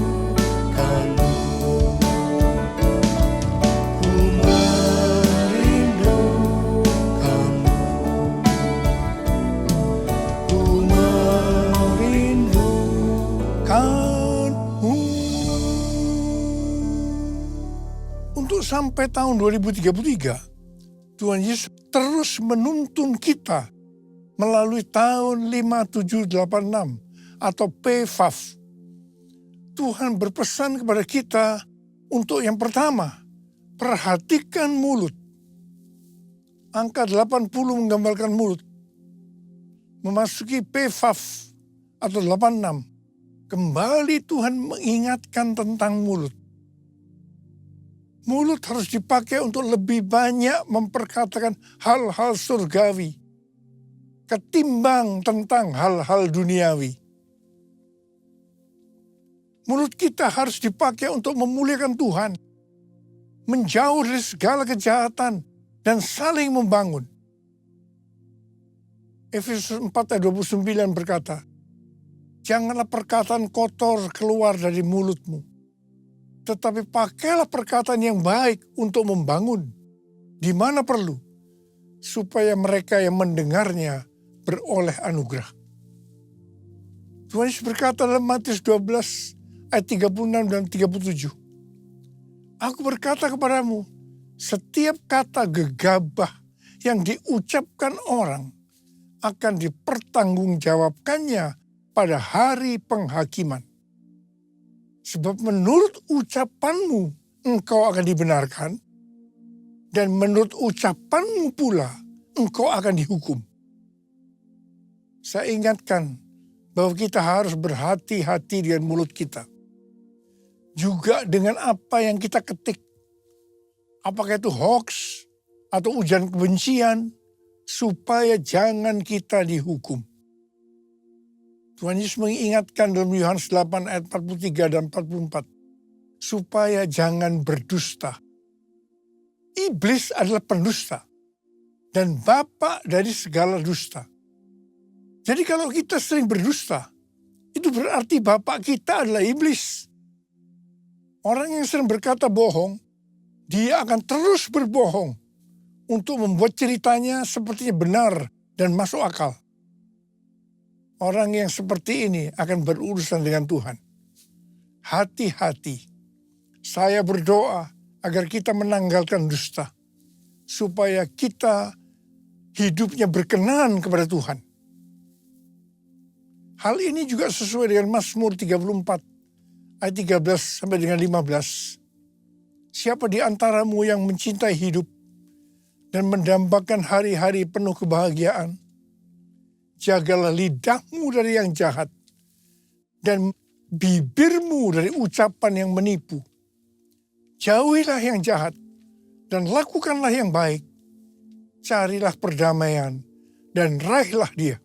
Untuk sampai tahun 2033, Tuhan Yesus terus menuntun kita melalui tahun 5786 atau PFAF. Tuhan berpesan kepada kita untuk yang pertama, perhatikan mulut. Angka 80 menggambarkan mulut. Memasuki PFAF atau 86, kembali Tuhan mengingatkan tentang mulut. Mulut harus dipakai untuk lebih banyak memperkatakan hal-hal surgawi ketimbang tentang hal-hal duniawi. Mulut kita harus dipakai untuk memuliakan Tuhan, menjauh dari segala kejahatan, dan saling membangun. Efesus 4 ayat 29 berkata, janganlah perkataan kotor keluar dari mulutmu, tetapi pakailah perkataan yang baik untuk membangun, di mana perlu, supaya mereka yang mendengarnya beroleh anugerah. Tuhan Yesus berkata dalam Matius 12 ayat 36 dan 37, aku berkata kepadamu, setiap kata gegabah yang diucapkan orang akan dipertanggungjawabkannya pada hari penghakiman. Sebab menurut ucapanmu engkau akan dibenarkan, dan menurut ucapanmu pula engkau akan dihukum. Saya ingatkan bahwa kita harus berhati-hati dengan mulut kita. Juga dengan apa yang kita ketik. Apakah itu hoax atau ujian kebencian, supaya jangan kita dihukum. Tuhan Yesus mengingatkan dalam Yohanes 8 ayat 43 dan 44. Supaya jangan berdusta. Iblis adalah pendusta. Dan bapa dari segala dusta. Jadi kalau kita sering berdusta, itu berarti bapak kita adalah iblis. Orang yang sering berkata bohong, dia akan terus berbohong untuk membuat ceritanya sepertinya benar dan masuk akal. Orang yang seperti ini akan berurusan dengan Tuhan. Hati-hati. Saya berdoa agar kita menanggalkan dusta. Supaya kita hidupnya berkenan kepada Tuhan. Hal ini juga sesuai dengan Mazmur 34 ayat 13 sampai dengan 15. Siapa di antaramu yang mencintai hidup dan mendambakan hari-hari penuh kebahagiaan? Jagalah lidahmu dari yang jahat dan bibirmu dari ucapan yang menipu. Jauhilah yang jahat dan lakukanlah yang baik. Carilah perdamaian dan raihlah dia.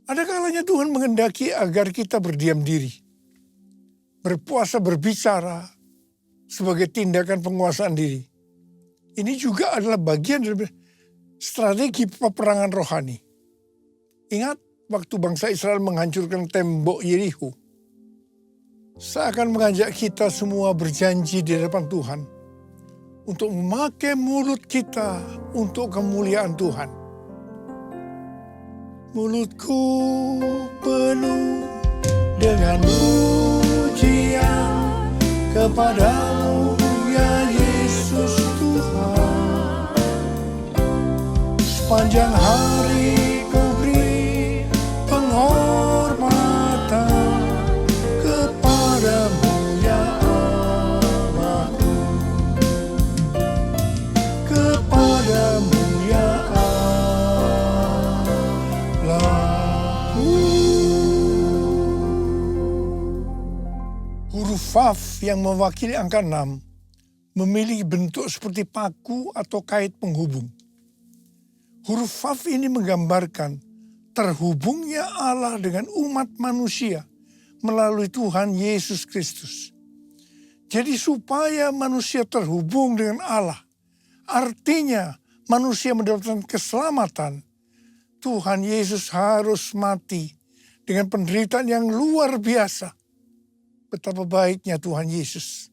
Ada kalanya Tuhan menghendaki agar kita berdiam diri, berpuasa berbicara sebagai tindakan penguasaan diri. Ini juga adalah bagian dari strategi peperangan rohani. Ingat waktu bangsa Israel menghancurkan tembok Yerikho. Saya akan mengajak kita semua berjanji di depan Tuhan untuk memakai mulut kita untuk kemuliaan Tuhan. Mulutku penuh dengan pujian kepadamu ya Yesus Tuhan. Sepanjang hari ku beri penghormatan kepadamu ya Allahku. Kepadamu ya Allahku. Huruf Vav yang mewakili angka 6 memiliki bentuk seperti paku atau kait penghubung. Huruf Vav ini menggambarkan terhubungnya Allah dengan umat manusia melalui Tuhan Yesus Kristus. Jadi supaya manusia terhubung dengan Allah, artinya manusia mendapatkan keselamatan, Tuhan Yesus harus mati dengan penderitaan yang luar biasa. Betapa baiknya Tuhan Yesus.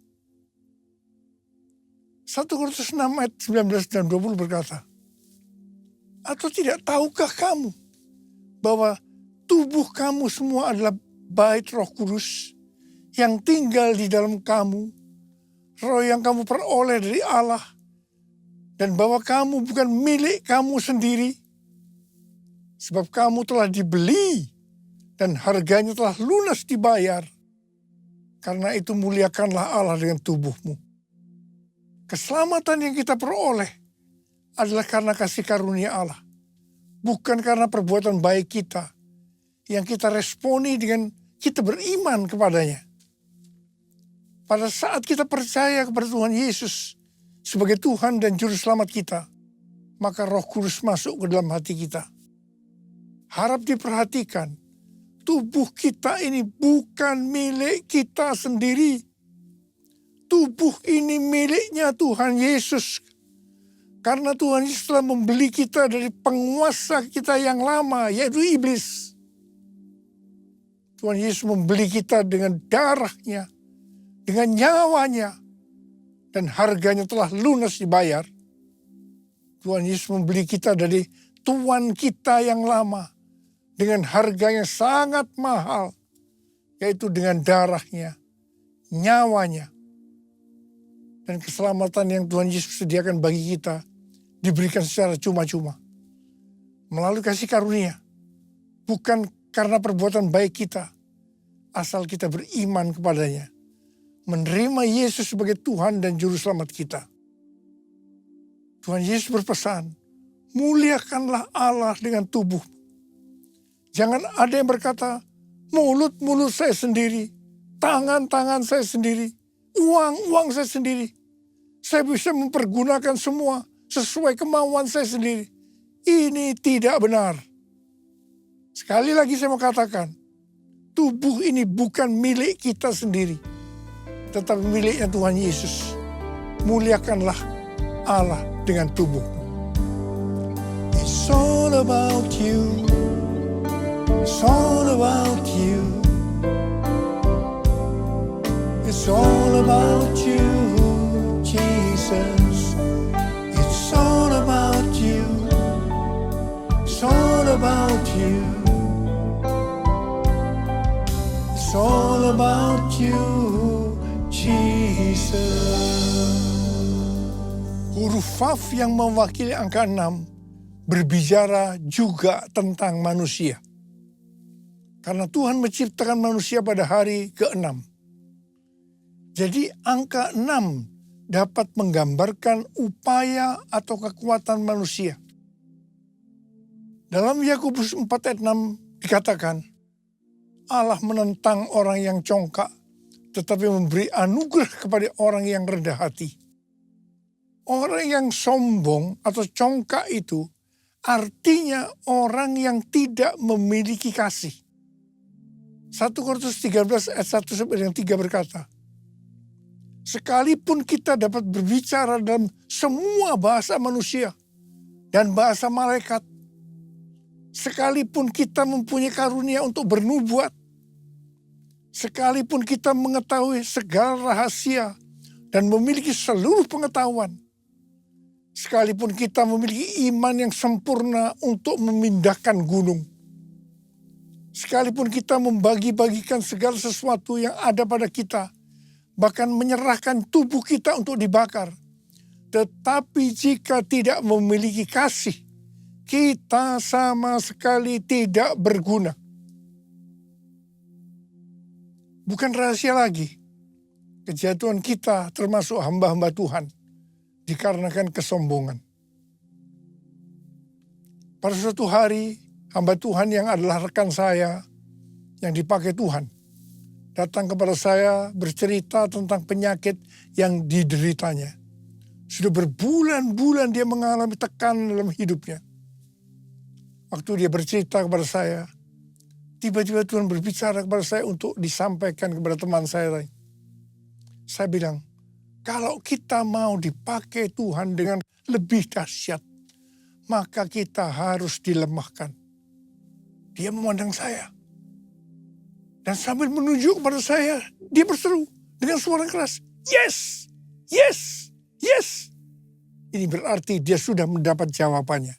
1 Korintus 6 ayat 19 dan 20 berkata, atau tidak tahukah kamu bahwa tubuh kamu semua adalah bait Roh Kudus yang tinggal di dalam kamu, roh yang kamu peroleh dari Allah, dan bahwa kamu bukan milik kamu sendiri, sebab kamu telah dibeli dan harganya telah lunas dibayar. Karena itu muliakanlah Allah dengan tubuhmu. Keselamatan yang kita peroleh adalah karena kasih karunia Allah. Bukan karena perbuatan baik kita yang kita responi dengan kita beriman kepadanya. Pada saat kita percaya kepada Tuhan Yesus sebagai Tuhan dan Juru Selamat kita, maka Roh Kudus masuk ke dalam hati kita. Harap diperhatikan, tubuh kita ini bukan milik kita sendiri. Tubuh ini miliknya Tuhan Yesus. Karena Tuhan Yesus telah membeli kita dari penguasa kita yang lama, yaitu iblis. Tuhan Yesus membeli kita dengan darahnya, dengan nyawanya, dan harganya telah lunas dibayar. Tuhan Yesus membeli kita dari tuan kita yang lama, dengan harga yang sangat mahal, yaitu dengan darahnya, nyawanya. Dan keselamatan yang Tuhan Yesus sediakan bagi kita diberikan secara cuma-cuma. Melalui kasih karunia. Bukan karena perbuatan baik kita. Asal kita beriman kepadanya. Menerima Yesus sebagai Tuhan dan Juru Selamat kita. Tuhan Yesus berpesan, muliakanlah Allah dengan tubuh. Jangan ada yang berkata, mulut-mulut saya sendiri, tangan-tangan saya sendiri, uang-uang saya sendiri. Saya bisa mempergunakan semua sesuai kemauan saya sendiri. Ini tidak benar. Sekali lagi saya mau katakan, tubuh ini bukan milik kita sendiri, tetapi miliknya Tuhan Yesus. Muliakanlah Allah dengan tubuh. It's all about you. It's all about you. It's all about you, Jesus. It's all about you. It's all about you. It's all about you, Jesus. Huruf Vav yang mewakili angka 6 berbicara juga tentang manusia. Karena Tuhan menciptakan manusia pada hari ke-6. Jadi angka 6 dapat menggambarkan upaya atau kekuatan manusia. Dalam Yakobus 4 ayat 6 dikatakan, Allah menentang orang yang congkak, tetapi memberi anugerah kepada orang yang rendah hati. Orang yang sombong atau congkak itu artinya orang yang tidak memiliki kasih. 1 Korintus 13 ayat 1 sampai dengan 3 berkata, sekalipun kita dapat berbicara dalam semua bahasa manusia dan bahasa malaikat, sekalipun kita mempunyai karunia untuk bernubuat, sekalipun kita mengetahui segala rahasia dan memiliki seluruh pengetahuan, sekalipun kita memiliki iman yang sempurna untuk memindahkan gunung, sekalipun kita membagi-bagikan segala sesuatu yang ada pada kita, bahkan menyerahkan tubuh kita untuk dibakar, tetapi jika tidak memiliki kasih, kita sama sekali tidak berguna. Bukan rahasia lagi, kejatuhan kita termasuk hamba-hamba Tuhan dikarenakan kesombongan. Pada suatu hari, hamba Tuhan yang adalah rekan saya yang dipakai Tuhan datang kepada saya bercerita tentang penyakit yang dideritanya. Sudah berbulan-bulan dia mengalami tekanan dalam hidupnya. Waktu dia bercerita kepada saya, tiba-tiba Tuhan berbicara kepada saya untuk disampaikan kepada teman saya lain. Saya bilang, kalau kita mau dipakai Tuhan dengan lebih dahsyat, maka kita harus dilemahkan. Dia memandang saya. Dan sambil menunjuk kepada saya, dia berseru dengan suara keras, yes, yes, yes. Ini berarti dia sudah mendapat jawabannya.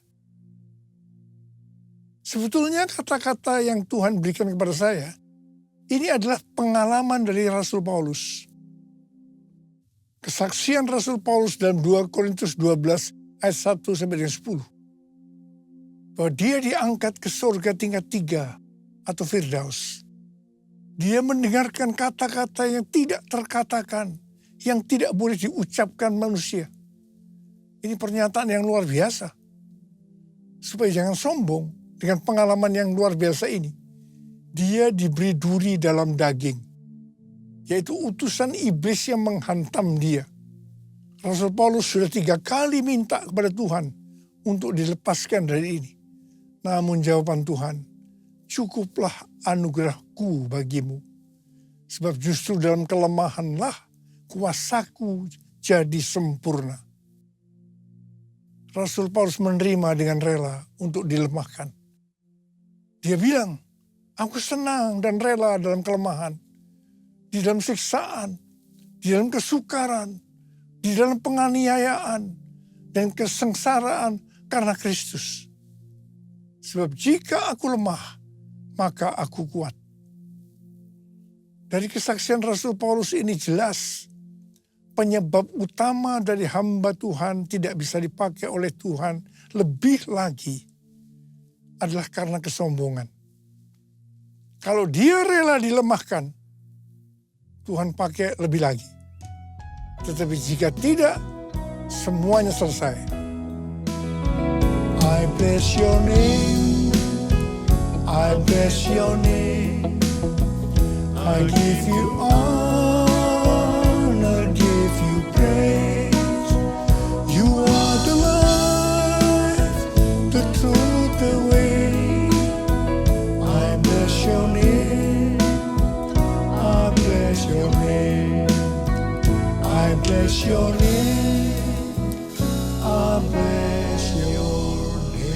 Sebetulnya kata-kata yang Tuhan berikan kepada saya, ini adalah pengalaman dari Rasul Paulus. Kesaksian Rasul Paulus dalam 2 Korintus 12 ayat 1 sampai dengan 10. Bahwa dia diangkat ke surga tingkat 3 atau Firdaus. Dia mendengarkan kata-kata yang tidak terkatakan, yang tidak boleh diucapkan manusia. Ini pernyataan yang luar biasa. Supaya jangan sombong dengan pengalaman yang luar biasa ini. Dia diberi duri dalam daging. Yaitu utusan iblis yang menghantam dia. Rasul Paulus sudah 3 kali minta kepada Tuhan untuk dilepaskan dari ini. Namun jawaban Tuhan, cukuplah anugerahku bagimu. Sebab justru dalam kelemahanlah kuasaku jadi sempurna. Rasul Paulus menerima dengan rela untuk dilemahkan. Dia bilang, aku senang dan rela dalam kelemahan. Di dalam siksaan, di dalam kesukaran, di dalam penganiayaan, dan kesengsaraan karena Kristus. Sebab jika aku lemah, maka aku kuat. Dari kesaksian Rasul Paulus ini jelas, penyebab utama dari hamba Tuhan tidak bisa dipakai oleh Tuhan lebih lagi adalah karena kesombongan. Kalau dia rela dilemahkan, Tuhan pakai lebih lagi. Tetapi jika tidak, semuanya selesai. I bless your name, I bless your name, I give you honor, give you praise. You are the life, the truth, the way. I bless your name, I bless your name, I bless your name, I bless your name.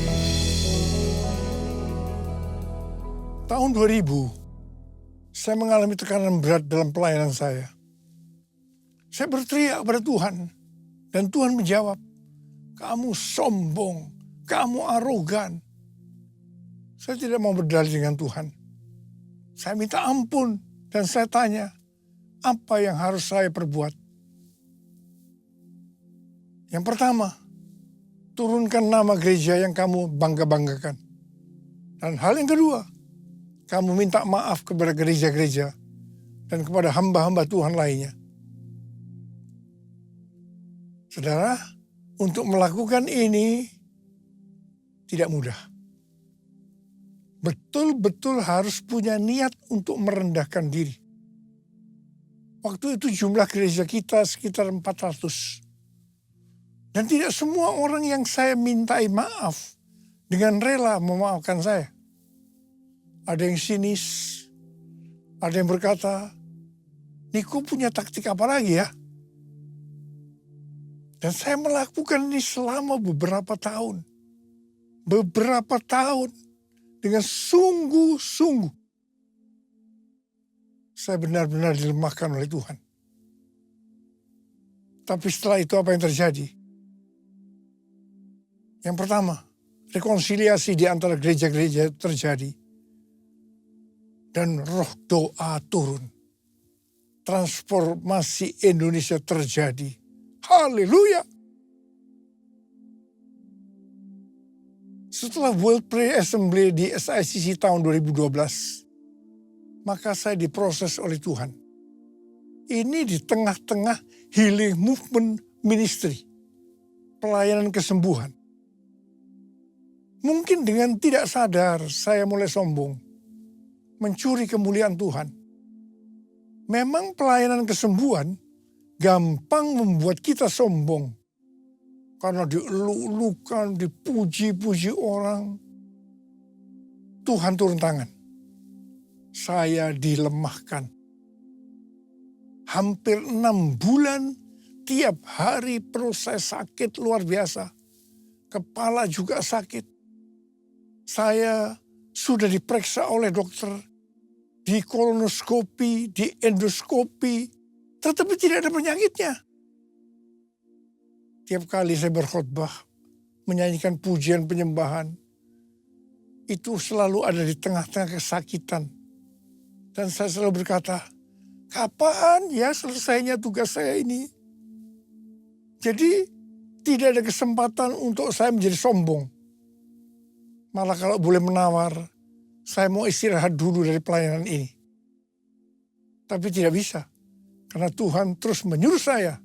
Tahun 2000, saya mengalami tekanan berat dalam pelayanan saya. Saya berteriak kepada Tuhan, dan Tuhan menjawab, kamu sombong, kamu arogan. Saya tidak mau berdalih dengan Tuhan. Saya minta ampun, dan saya tanya, apa yang harus saya perbuat? Yang pertama, turunkan nama gereja yang kamu bangga-banggakan. Dan hal yang kedua, kamu minta maaf kepada gereja-gereja dan kepada hamba-hamba Tuhan lainnya. Saudara, untuk melakukan ini tidak mudah. betul-betul harus punya niat untuk merendahkan diri. Waktu itu jumlah gereja kita sekitar 400. Dan tidak semua orang yang saya mintai maaf dengan rela memaafkan saya. Ada yang sinis, ada yang berkata, Niko punya taktik apa lagi ya? Dan saya melakukan ini selama beberapa tahun. Beberapa tahun dengan sungguh-sungguh. Saya benar-benar dilemahkan oleh Tuhan. Tapi setelah itu apa yang terjadi? Yang pertama, rekonsiliasi di antara gereja-gereja terjadi. Dan roh doa turun. Transformasi Indonesia terjadi. Haleluya! Setelah World Prayer Assembly di SICC tahun 2012, maka saya diproses oleh Tuhan. Ini di tengah-tengah healing movement ministry, pelayanan kesembuhan. Mungkin dengan tidak sadar saya mulai sombong, mencuri kemuliaan Tuhan. Memang pelayanan kesembuhan gampang membuat kita sombong. Karena dieluk-elukan, dipuji-puji orang. Tuhan turun tangan. Saya dilemahkan. Hampir 6 bulan, tiap hari perut saya sakit luar biasa. Kepala juga sakit. Saya sudah diperiksa oleh dokter, di kolonoskopi, di endoskopi, tetapi tidak ada penyakitnya. Tiap kali saya berkhotbah, menyanyikan pujian penyembahan, itu selalu ada di tengah-tengah kesakitan. Dan saya selalu berkata, kapan ya selesainya tugas saya ini? Jadi tidak ada kesempatan untuk saya menjadi sombong. Malah kalau boleh menawar, saya mau istirahat dulu dari pelayanan ini. Tapi tidak bisa, karena Tuhan terus menyuruh saya,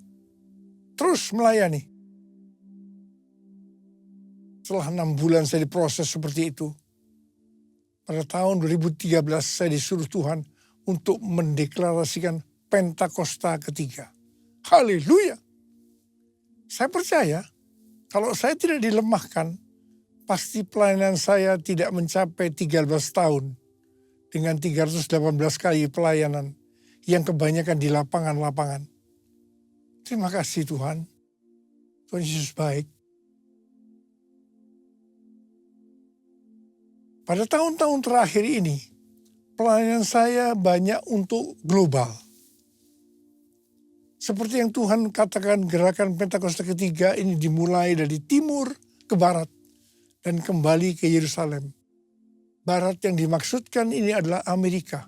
terus melayani. Setelah 6 bulan saya diproses seperti itu. Pada tahun 2013 saya disuruh Tuhan untuk mendeklarasikan Pentakosta ketiga. Haleluya. Saya percaya kalau saya tidak dilemahkan, pasti pelayanan saya tidak mencapai 13 tahun dengan 318 kali pelayanan yang kebanyakan di lapangan-lapangan. Terima kasih Tuhan. Tuhan Yesus baik. Pada tahun-tahun terakhir ini, pelayanan saya banyak untuk global. Seperti yang Tuhan katakan, gerakan Pentakosta ketiga ini dimulai dari timur ke barat dan kembali ke Yerusalem. Barat yang dimaksudkan ini adalah Amerika.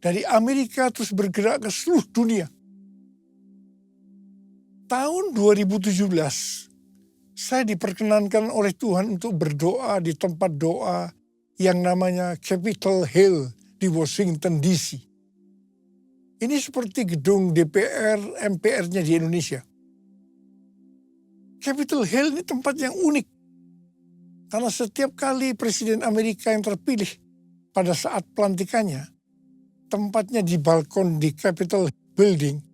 Dari Amerika terus bergerak ke seluruh dunia. Tahun 2017, saya diperkenankan oleh Tuhan untuk berdoa di tempat doa yang namanya Capitol Hill di Washington DC. Ini seperti gedung DPR, MPR-nya di Indonesia. Capitol Hill ini tempat yang unik. Karena setiap kali Presiden Amerika yang terpilih pada saat pelantikannya, tempatnya di balkon di Capitol Building.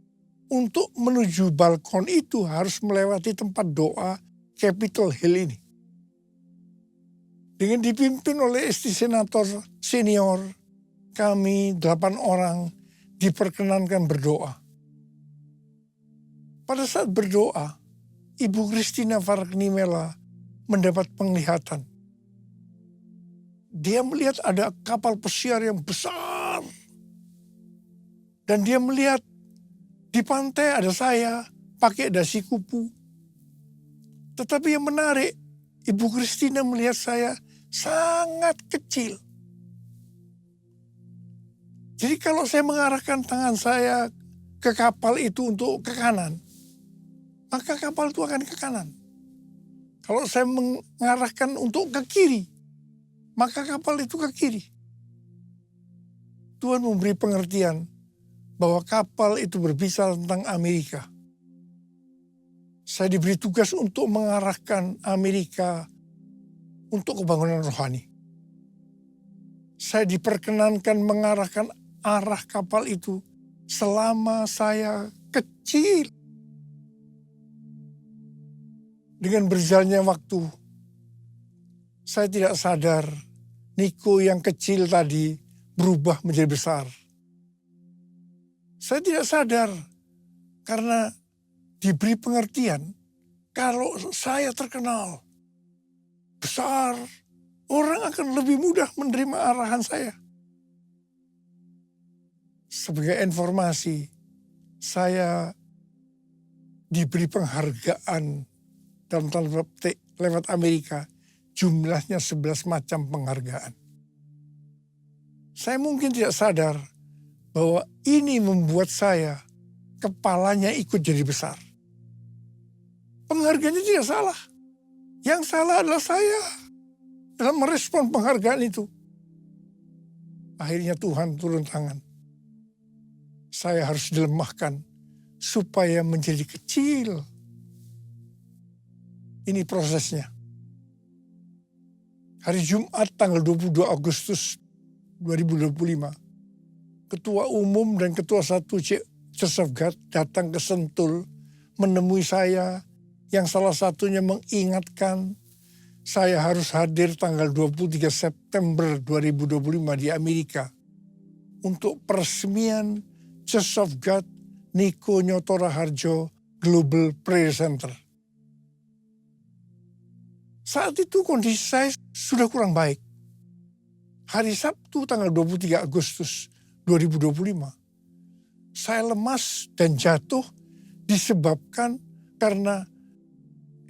Untuk menuju balkon itu harus melewati tempat doa Capitol Hill ini. Dengan dipimpin oleh istri senator senior, kami 8 orang diperkenankan berdoa. Pada saat berdoa, Ibu Christina Fargnimela mendapat penglihatan. Dia melihat ada kapal pesiar yang besar. Dan dia melihat di pantai ada saya pakai dasi kupu. Tetapi yang menarik, Ibu Christina melihat saya sangat kecil. Jadi kalau saya mengarahkan tangan saya ke kapal itu untuk ke kanan, maka kapal itu akan ke kanan. Kalau saya mengarahkan untuk ke kiri, maka kapal itu ke kiri. Tuhan memberi pengertian bahwa kapal itu berbicara tentang Amerika. Saya diberi tugas untuk mengarahkan Amerika untuk kebangunan rohani. saya diperkenankan mengarahkan arah kapal itu selama saya kecil. Dengan berjalannya waktu, saya tidak sadar Niko yang kecil tadi berubah menjadi besar. Saya tidak sadar karena diberi pengertian kalau saya terkenal besar, orang akan lebih mudah menerima arahan saya. Sebagai informasi, saya diberi penghargaan dalam tanda petik lewat Amerika, jumlahnya 11 macam penghargaan. Saya mungkin tidak sadar bahwa ini membuat saya, kepalanya ikut jadi besar. Penghargaannya tidak salah. Yang salah adalah saya dalam merespon penghargaan itu. Akhirnya Tuhan turun tangan. Saya harus dilemahkan supaya menjadi kecil. Ini prosesnya. Hari Jumat tanggal 22 Agustus 2025, Ketua Umum dan Ketua 1 Church of God datang ke Sentul menemui saya, yang salah satunya mengingatkan saya harus hadir tanggal 23 September 2025 di Amerika untuk peresmian Church of God Niko Nyoto Raharjo Global Prayer Center. Saat itu kondisi saya sudah kurang baik. Hari Sabtu tanggal 23 Agustus 2025, saya lemas dan jatuh disebabkan karena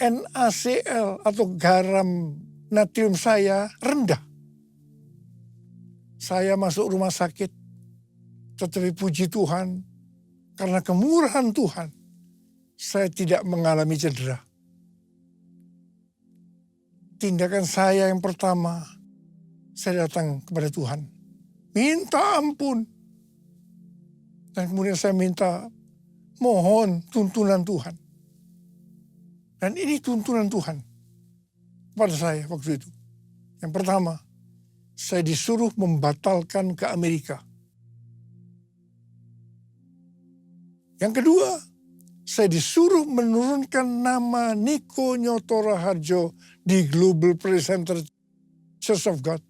NaCl atau garam natrium saya rendah. Saya masuk rumah sakit, tetapi puji Tuhan, karena kemurahan Tuhan, saya tidak mengalami cedera. Tindakan saya yang pertama, saya datang kepada Tuhan, minta ampun. Dan kemudian saya minta, mohon tuntunan Tuhan. Dan ini tuntunan Tuhan kepada saya waktu itu. Yang pertama, saya disuruh membatalkan ke Amerika. Yang kedua, saya disuruh menurunkan nama Niko Nyoto Raharjo di Global Prayer Center Church of God.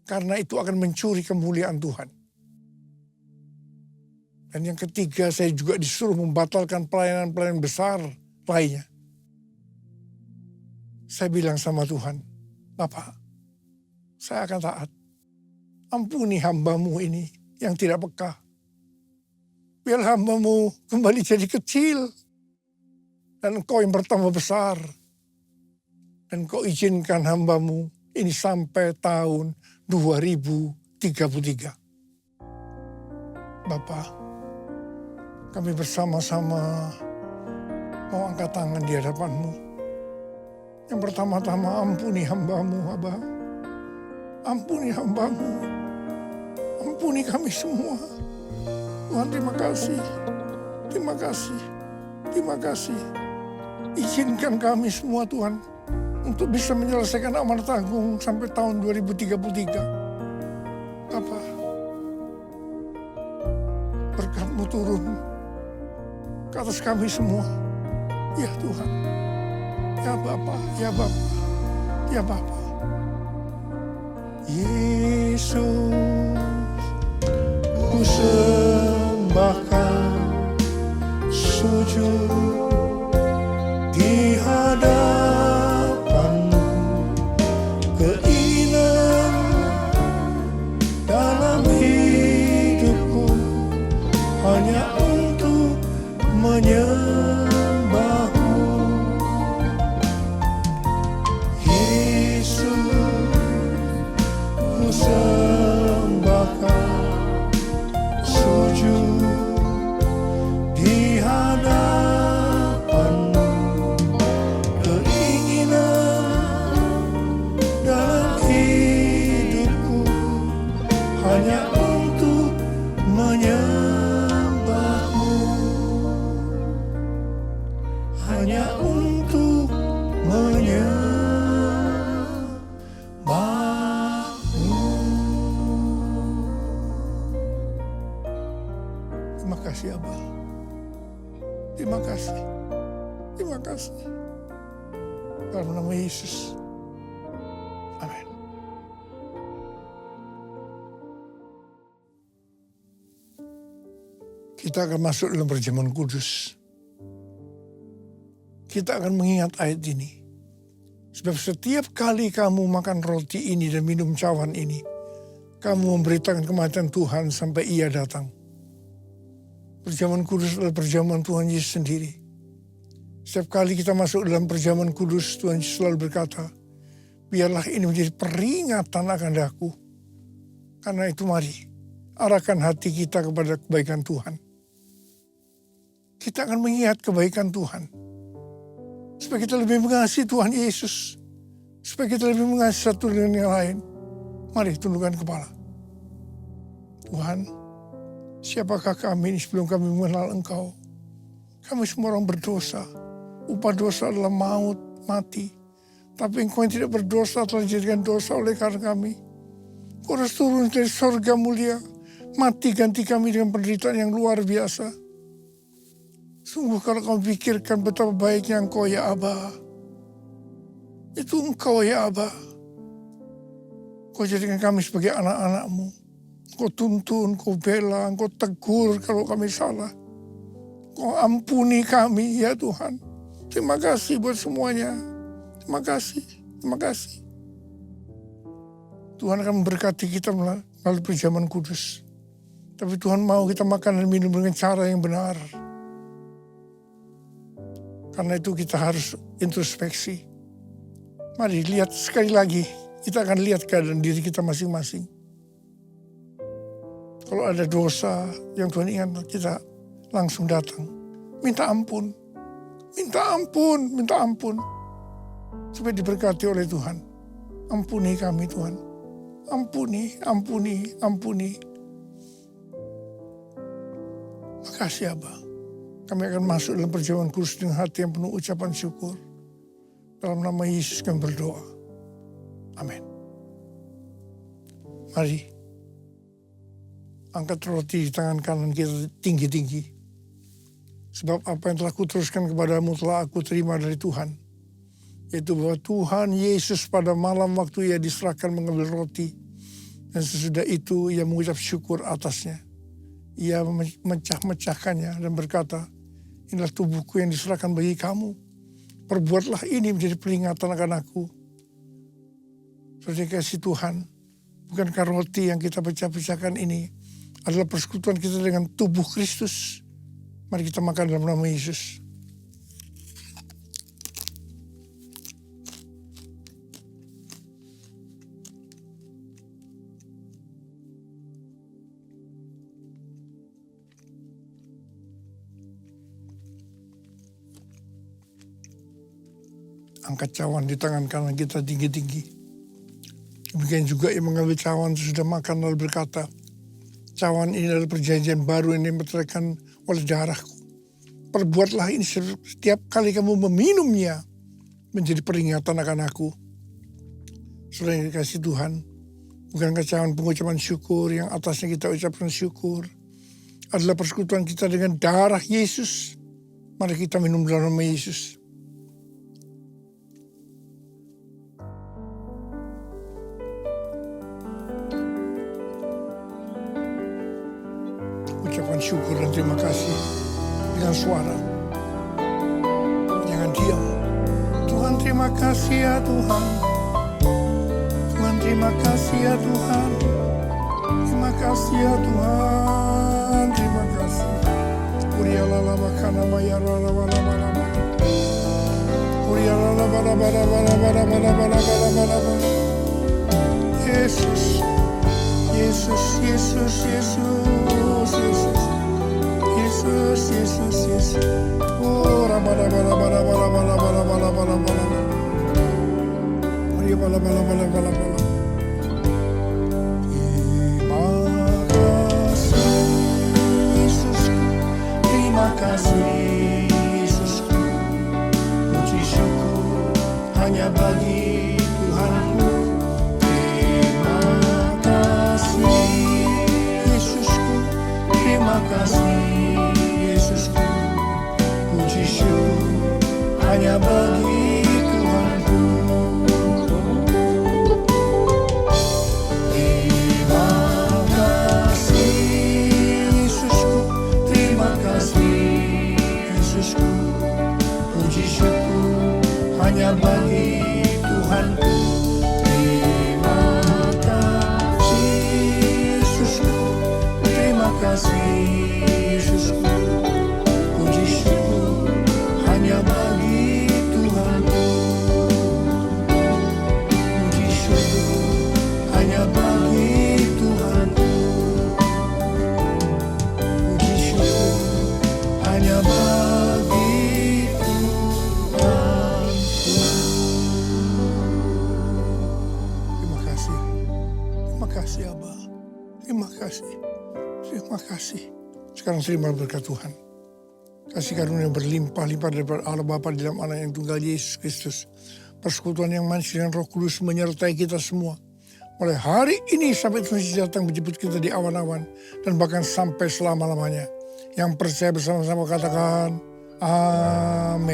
Karena itu akan mencuri kemuliaan Tuhan. Dan yang ketiga, saya juga disuruh membatalkan pelayanan-pelayanan besar lainnya. Saya bilang sama Tuhan, Bapak, saya akan taat. Ampuni hamba-Mu ini yang tidak peka. Biar hamba-Mu kembali jadi kecil. Dan Engkau yang bertambah besar. Dan Engkau izinkan hamba-Mu ini sampai tahun 2033. Bapak, kami bersama-sama mau angkat tangan di hadapan-Mu. Yang pertama-tama ampuni hamba-Mu, Abah. Ampuni hamba-Mu. Ampuni kami semua. Tuhan, terima kasih. Terima kasih. Terima kasih. Izinkan kami semua, Tuhan, untuk bisa menyelesaikan amanat agung sampai tahun 2033. Bapak, berkat-Mu turun ke atas kami semua. Ya Tuhan. Ya Bapa, ya Bapa, ya Bapa. Yesus, ku sembahkan sujud di hadapan-Mu, keinginan dalam hidupku hanya untuk menyembah. Sembahkan sujud di hadapan kasih. Dalam nama Yesus. Amin. Kita akan masuk dalam perjamuan kudus. Kita akan mengingat ayat ini. Sebab setiap kali kamu makan roti ini dan minum cawan ini, kamu memberitakan kematian Tuhan sampai Ia datang. Perjamuan kudus adalah perjamuan Tuhan Yesus sendiri. Setiap kali kita masuk dalam perjamuan kudus, Tuhan Yesus selalu berkata, biarlah ini menjadi peringatan akan aku. Karena itu mari, arahkan hati kita kepada kebaikan Tuhan. Kita akan mengingat kebaikan Tuhan. Supaya kita lebih mengasihi Tuhan Yesus. Supaya kita lebih mengasihi satu dengan yang lain. Mari tundukkan kepala. Tuhan, siapakah kami ini sebelum kami mengenal Engkau? Kami semua orang berdosa. Upah dosa adalah maut, mati. Tapi Engkau yang tidak berdosa telah dijadikan dosa oleh karena kami. Kau harus turun dari sorga mulia. Mati ganti kami dengan penderitaan yang luar biasa. Sungguh kalau kau pikirkan betapa baiknya Engkau ya Aba. Itu Engkau ya Aba. Kau jadikan kami sebagai anak-anak-Mu. Kau tuntun, kau bela, kau tegur kalau kami salah. Kau ampuni kami ya Tuhan. Terima kasih buat semuanya. Terima kasih, terima kasih. Tuhan akan memberkati kita melalui perjamuan kudus. Tapi Tuhan mau kita makan dan minum dengan cara yang benar. Karena itu kita harus introspeksi. Mari lihat sekali lagi. Kita akan lihat keadaan diri kita masing-masing. Kalau ada dosa yang Tuhan ingat, kita langsung datang. Minta ampun. Minta ampun, minta ampun. Supaya diberkati oleh Tuhan. Ampuni kami Tuhan. Ampuni, ampuni, ampuni. Makasih Abah. Kami akan masuk dalam perjamuan kudus dengan hati yang penuh ucapan syukur. Dalam nama Yesus kami berdoa. Amin. Mari. Angkat roti di tangan kanan kita tinggi-tinggi. Sebab apa yang telah kuteruskan kepadamu telah aku terima dari Tuhan. Yaitu bahwa Tuhan Yesus pada malam waktu Ia diserahkan mengambil roti. Dan sesudah itu Ia mengucap syukur atasnya. Ia memecah-mecahkannya dan berkata, inilah tubuhku yang diserahkan bagi kamu. Perbuatlah ini menjadi peringatan akan aku. Saudara kasih Tuhan, bukankah roti yang kita pecah-pecahkan ini adalah persekutuan kita dengan tubuh Kristus? Mari kita makan dalam nama Yesus. Angkat cawan di tangan kanan kita tinggi-tinggi. Demikian juga yang mengambil cawan sudah makan lalu berkata, cawan ini adalah perjanjian baru yang dimeteraikan oleh darahku. Perbuatlah ini setiap kali kamu meminumnya menjadi peringatan akan aku. Saudara yang dikasihi Tuhan, bukankah cawan pengucapan syukur yang atasnya kita ucapkan syukur adalah persekutuan kita dengan darah Yesus? Mari kita minum dalam nama Yesus. Ucapan syukur dan terima kasih dengan suara. Jangan diam. Tuhan terima kasih ya Tuhan. Tuhan terima kasih ya Tuhan. Terima kasih ya Tuhan. Terima kasih. Urialala makana mayarala bala bala bala. Urialala bala bala bala bala bala bala bala bala. Yesus. Yesus, Yesus, Yesus, Yesus, Yesus, Yesus, Yesus. Oh, bala bala bala bala bala bala bala bala bala. Maria bala bala bala bala bala. Terima kasih, Yesusku. Puji syukur hanya bagi Tuhanku. Terima kasih Yesusku, puji syukur hanya bagi Tuhanku. Terima kasih Yesusku, terima kasih Yesusku. Puji syukur hanya bagi Tuhanku. Terima kasih Yesusku, terima kasih Yesusku. Puji syukur hanya bagi Tuhanku. Puji syukur hanya bagi Tuhanku. Puji syukur hanya bagi Tuhanku. Terima kasih. Terima kasih Abah. Terima kasih. Terima kasih. Sekarang terima berkat Tuhan. Kasih karunia berlimpah-limpah daripada Allah Bapa di dalam Anak yang tunggal Yesus Kristus. Persekutuan yang manis dengan Roh Kudus menyertai kita semua. Mulai hari ini sampai Tuhan Yesus datang menjemput kita di awan-awan. Dan bahkan sampai selama-lamanya. Yang percaya bersama-sama katakan, amin.